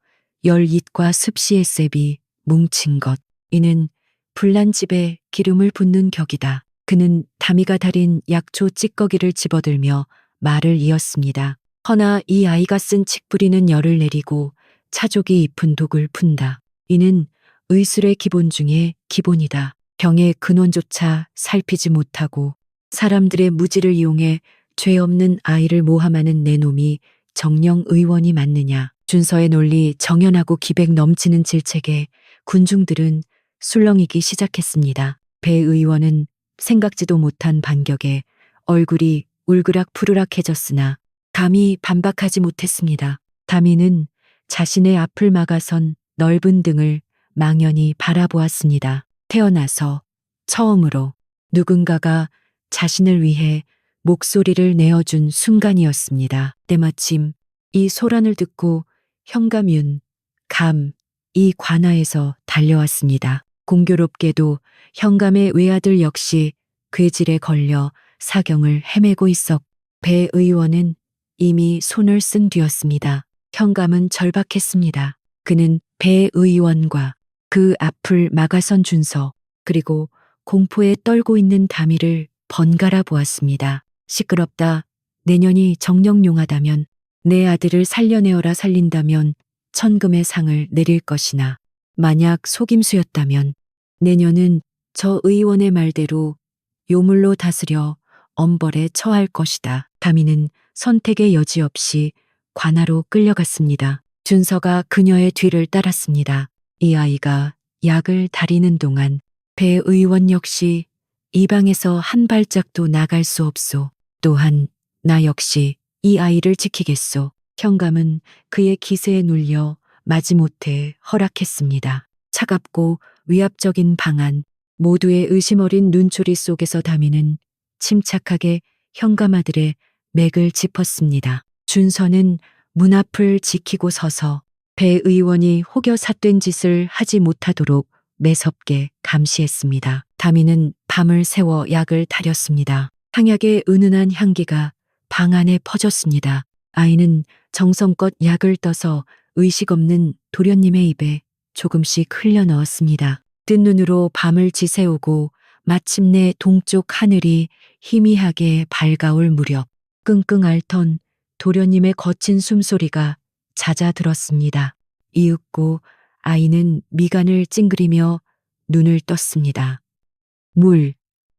열잇과 습시의 셉이 뭉친 것. 이는 불난 집에 기름을 붓는 격이다. 그는 다미가 달인 약초 찌꺼기를 집어들며 말을 이었습니다. 허나 이 아이가 쓴 칡뿌리는 열을 내리고 차족이 입은 독을 푼다. 이는 의술의 기본 중에 기본이다. 병의 근원조차 살피지 못하고 사람들의 무지를 이용해 죄 없는 아이를 모함하는 내 놈이 정령 의원이 맞느냐. 준서의 논리 정연하고 기백 넘치는 질책에 군중들은 술렁이기 시작했습니다. 배 의원은 생각지도 못한 반격에 얼굴이 울그락 푸르락해졌으나 감히 반박하지 못했습니다. 다미는 자신의 앞을 막아선 넓은 등을 망연히 바라보았습니다. 태어나서 처음으로 누군가가 자신을 위해 목소리를 내어준 순간이었습니다. 때마침 이 소란을 듣고 현감윤, 감, 이 관아에서 달려왔습니다. 공교롭게도 현감의 외아들 역시 괴질에 걸려 사경을 헤매고 있었. 배 의원은 이미 손을 쓴 뒤였습니다. 현감은 절박했습니다. 그는 배 의원과 그 앞을 막아선 준서 그리고 공포에 떨고 있는 다미를 번갈아 보았습니다. 시끄럽다. 내년이 정령용하다면 내 아들을 살려내어라 살린다면 천금의 상을 내릴 것이나 만약 속임수였다면 내년은 저 의원의 말대로 요물로 다스려 엄벌에 처할 것이다. 다미는 선택의 여지 없이 관아로 끌려갔습니다. 준서가 그녀의 뒤를 따랐습니다. 이 아이가 약을 다리는 동안 배 의원 역시 이 방에서 한 발짝도 나갈 수 없소. 또한 나 역시 이 아이를 지키겠소. 현감은 그의 기세에 눌려 마지못해 허락했습니다. 차갑고 위압적인 방안, 모두의 의심 어린 눈초리 속에서 다미는 침착하게 현감 아들의 맥을 짚었습니다. 준서는 문 앞을 지키고 서서 배 의원이 혹여 삿된 짓을 하지 못하도록 매섭게 감시했습니다. 다미는 밤을 새워 약을 다렸습니다. 향약의 은은한 향기가 방 안에 퍼졌습니다. 아이는 정성껏 약을 떠서 의식 없는 도련님의 입에 조금씩 흘려 넣었습니다. 뜬 눈으로 밤을 지새우고 마침내 동쪽 하늘이 희미하게 밝아올 무렵 끙끙 앓던 도련님의 거친 숨소리가 잦아들었습니다. 이윽고 아이는 미간을 찡그리며 눈을 떴습니다. 물,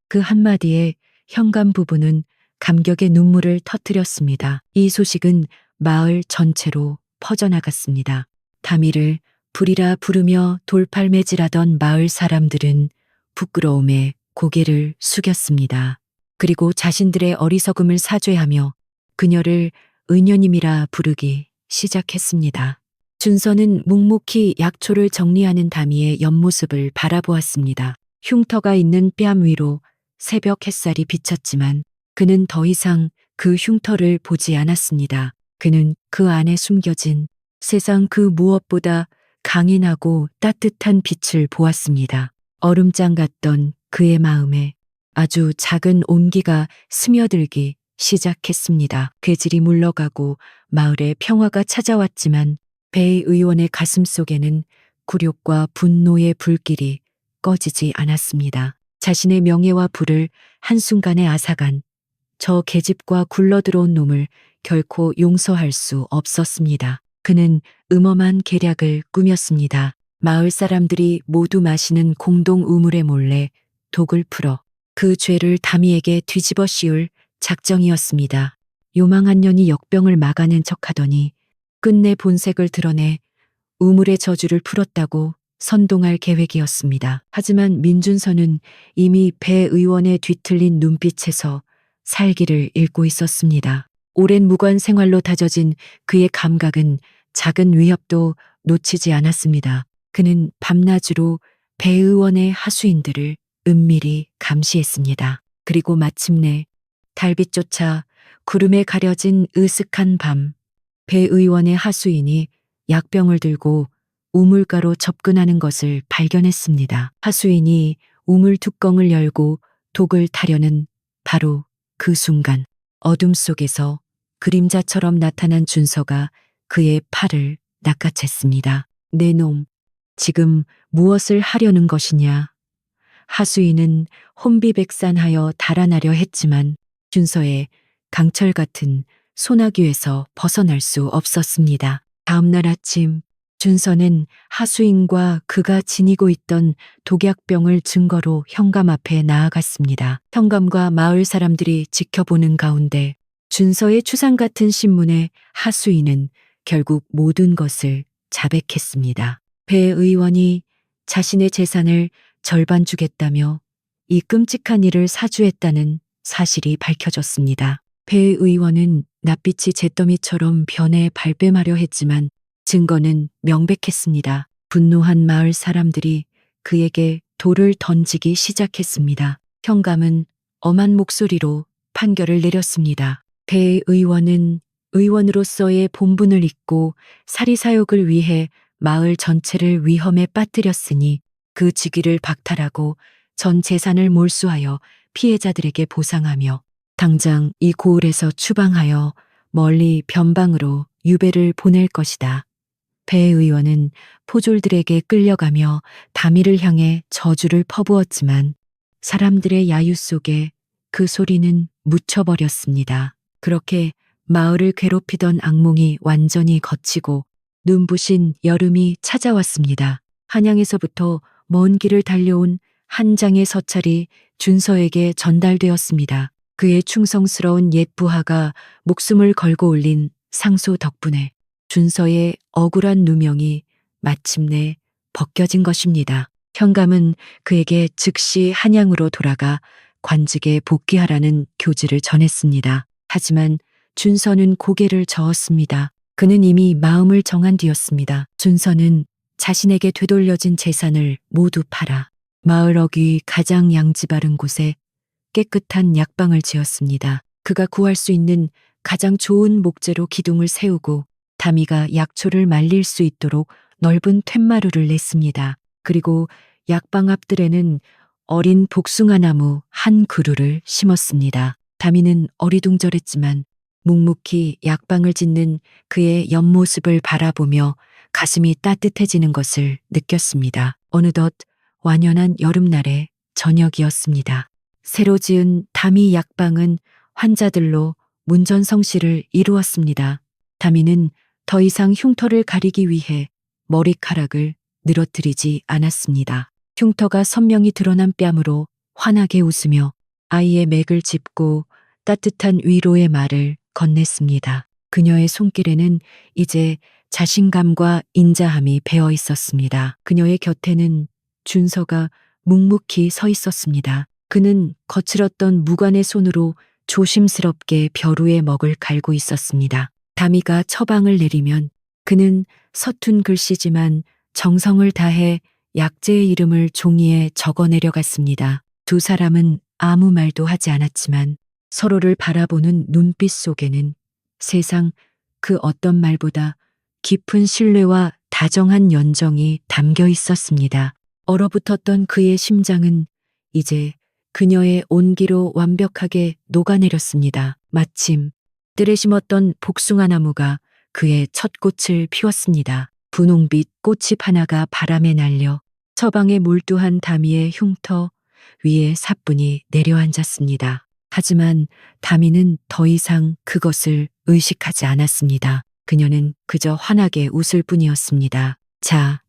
그 한마디에 현감 부부는 감격의 눈물을 터뜨렸습니다. 이 소식은 마을 전체로 퍼져나갔습니다. 다미를 불이라 부르며 돌팔매질하던 마을 사람들은 부끄러움에 고개를 숙였습니다. 그리고 자신들의 어리석음을 사죄하며 그녀를 은녀님이라 부르기 시작했습니다. 준서는 묵묵히 약초를 정리하는 다미의 옆모습을 바라보았습니다. 흉터가 있는 뺨 위로 새벽 햇살이 비쳤지만 그는 더 이상 그 흉터를 보지 않았습니다. 그는 그 안에 숨겨진 세상 그 무엇보다 강인하고 따뜻한 빛을 보았습니다. 얼음장 같던 그의 마음에 아주 작은 온기가 스며들기 시작했습니다. 괴질이 물러가고 마을에 평화가 찾아왔지만 배 의원의 가슴 속에는 굴욕과 분노의 불길이 꺼지지 않았습니다. 자신의 명예와 부를 한순간에 앗아간 저 계집과 굴러들어온 놈을 결코 용서할 수 없었습니다. 그는 음험한 계략을 꾸몄습니다. 마을 사람들이 모두 마시는 공동 우물에 몰래 독을 풀어 그 죄를 다미에게 뒤집어 씌울 작정이었습니다. 요망한 년이 역병을 막아낸 척하더니 끝내 본색을 드러내 우물의 저주를 풀었다고 선동할 계획이었습니다. 하지만 민준서는 이미 배 의원의 뒤틀린 눈빛에서 살기를 잃고 있었습니다. 오랜 무관 생활로 다져진 그의 감각은 작은 위협도 놓치지 않았습니다. 그는 밤낮으로 배 의원의 하수인들을 은밀히 감시했습니다. 그리고 마침내 달빛조차 구름에 가려진 으슥한 밤, 배 의원의 하수인이 약병을 들고 우물가로 접근하는 것을 발견했습니다. 하수인이 우물 뚜껑을 열고 독을 타려는 바로 그 순간 어둠 속에서 그림자처럼 나타난 준서가 그의 팔을 낚아챘습니다. 내 놈, 지금 무엇을 하려는 것이냐? 하수인은 혼비백산하여 달아나려 했지만 준서의 강철 같은 소나귀에서 벗어날 수 없었습니다. 다음날 아침 준서는 하수인과 그가 지니고 있던 독약병을 증거로 현감 앞에 나아갔습니다. 현감과 마을 사람들이 지켜보는 가운데 준서의 추상 같은 신문에 하수인은 결국 모든 것을 자백했습니다. 배 의원이 자신의 재산을 절반 주겠다며 이 끔찍한 일을 사주했다는 사실이 밝혀졌습니다. 배 의원은 낯빛이 잿더미처럼 변해 발뺌하려 했지만 증거는 명백했습니다. 분노한 마을 사람들이 그에게 돌을 던지기 시작했습니다. 현감은 엄한 목소리로 판결을 내렸습니다. 배 의원은 의원으로서의 본분을 잊고 사리사욕을 위해 마을 전체를 위험에 빠뜨렸으니 그 직위를 박탈하고 전 재산을 몰수하여 피해자들에게 보상하며 당장 이 고을에서 추방하여 멀리 변방으로 유배를 보낼 것이다. 배 의원은 포졸들에게 끌려가며 다미를 향해 저주를 퍼부었지만 사람들의 야유 속에 그 소리는 묻혀버렸습니다. 그렇게 마을을 괴롭히던 악몽이 완전히 걷히고 눈부신 여름이 찾아왔습니다. 한양에서부터 먼 길을 달려온 한 장의 서찰이 준서에게 전달되었습니다. 그의 충성스러운 옛 부하가 목숨을 걸고 올린 상소 덕분에 준서의 억울한 누명이 마침내 벗겨진 것입니다. 현감은 그에게 즉시 한양으로 돌아가 관직에 복귀하라는 교지를 전했습니다. 하지만 준서는 고개를 저었습니다. 그는 이미 마음을 정한 뒤였습니다. 준서는 자신에게 되돌려진 재산을 모두 팔아 마을 어귀 가장 양지 바른 곳에 깨끗한 약방을 지었습니다. 그가 구할 수 있는 가장 좋은 목재로 기둥을 세우고 다미가 약초를 말릴 수 있도록 넓은 툇마루를 냈습니다. 그리고 약방 앞들에는 어린 복숭아 나무 한 그루를 심었습니다. 다미는 어리둥절했지만 묵묵히 약방을 짓는 그의 옆모습을 바라보며 가슴이 따뜻해지는 것을 느꼈습니다. 어느덧 완연한 여름날의 저녁이었습니다. 새로 지은 다미 약방은 환자들로 문전성시를 이루었습니다. 다미는 더 이상 흉터를 가리기 위해 머리카락을 늘어뜨리지 않았습니다. 흉터가 선명히 드러난 뺨으로 환하게 웃으며 아이의 맥을 짚고 따뜻한 위로의 말을 건넸습니다. 그녀의 손길에는 이제 자신감과 인자함이 배어 있었습니다. 그녀의 곁에는 준서가 묵묵히 서 있었습니다. 그는 거칠었던 무관의 손으로 조심스럽게 벼루의 먹을 갈고 있었습니다. 다미가 처방을 내리면 그는 서툰 글씨지만 정성을 다해 약재의 이름을 종이에 적어 내려갔습니다. 두 사람은 아무 말도 하지 않았지만 서로를 바라보는 눈빛 속에는 세상 그 어떤 말보다 깊은 신뢰와 다정한 연정이 담겨 있었습니다. 얼어붙었던 그의 심장은 이제 그녀의 온기로 완벽하게 녹아내렸습니다. 마침 뜰에 심었던 복숭아 나무가 그의 첫 꽃을 피웠습니다. 분홍빛 꽃잎 하나가 바람에 날려 처방에 몰두한 다미의 흉터 위에 사뿐히 내려앉았습니다. 하지만 다미는 더 이상 그것을 의식하지 않았습니다. 그녀는 그저 환하게 웃을 뿐이었습니다. 자,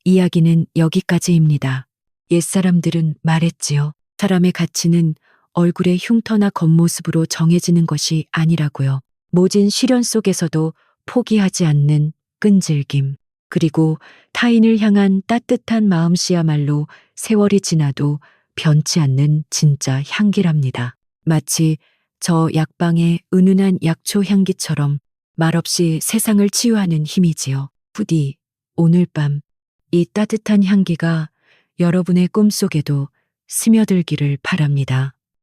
이야기는 여기까지입니다. 옛사람들은 말했지요. 사람의 가치는 얼굴의 흉터나 겉모습으로 정해지는 것이 아니라고요. 모진 시련 속에서도 포기하지 않는 끈질김, 그리고 타인을 향한 따뜻한 마음씨야말로 세월이 지나도 변치 않는 진짜 향기랍니다. 마치 저 약방의 은은한 약초 향기처럼 말없이 세상을 치유하는 힘이지요. 부디 오늘 밤 이 따뜻한 향기가 여러분의 꿈속에도 스며들기를 바랍니다.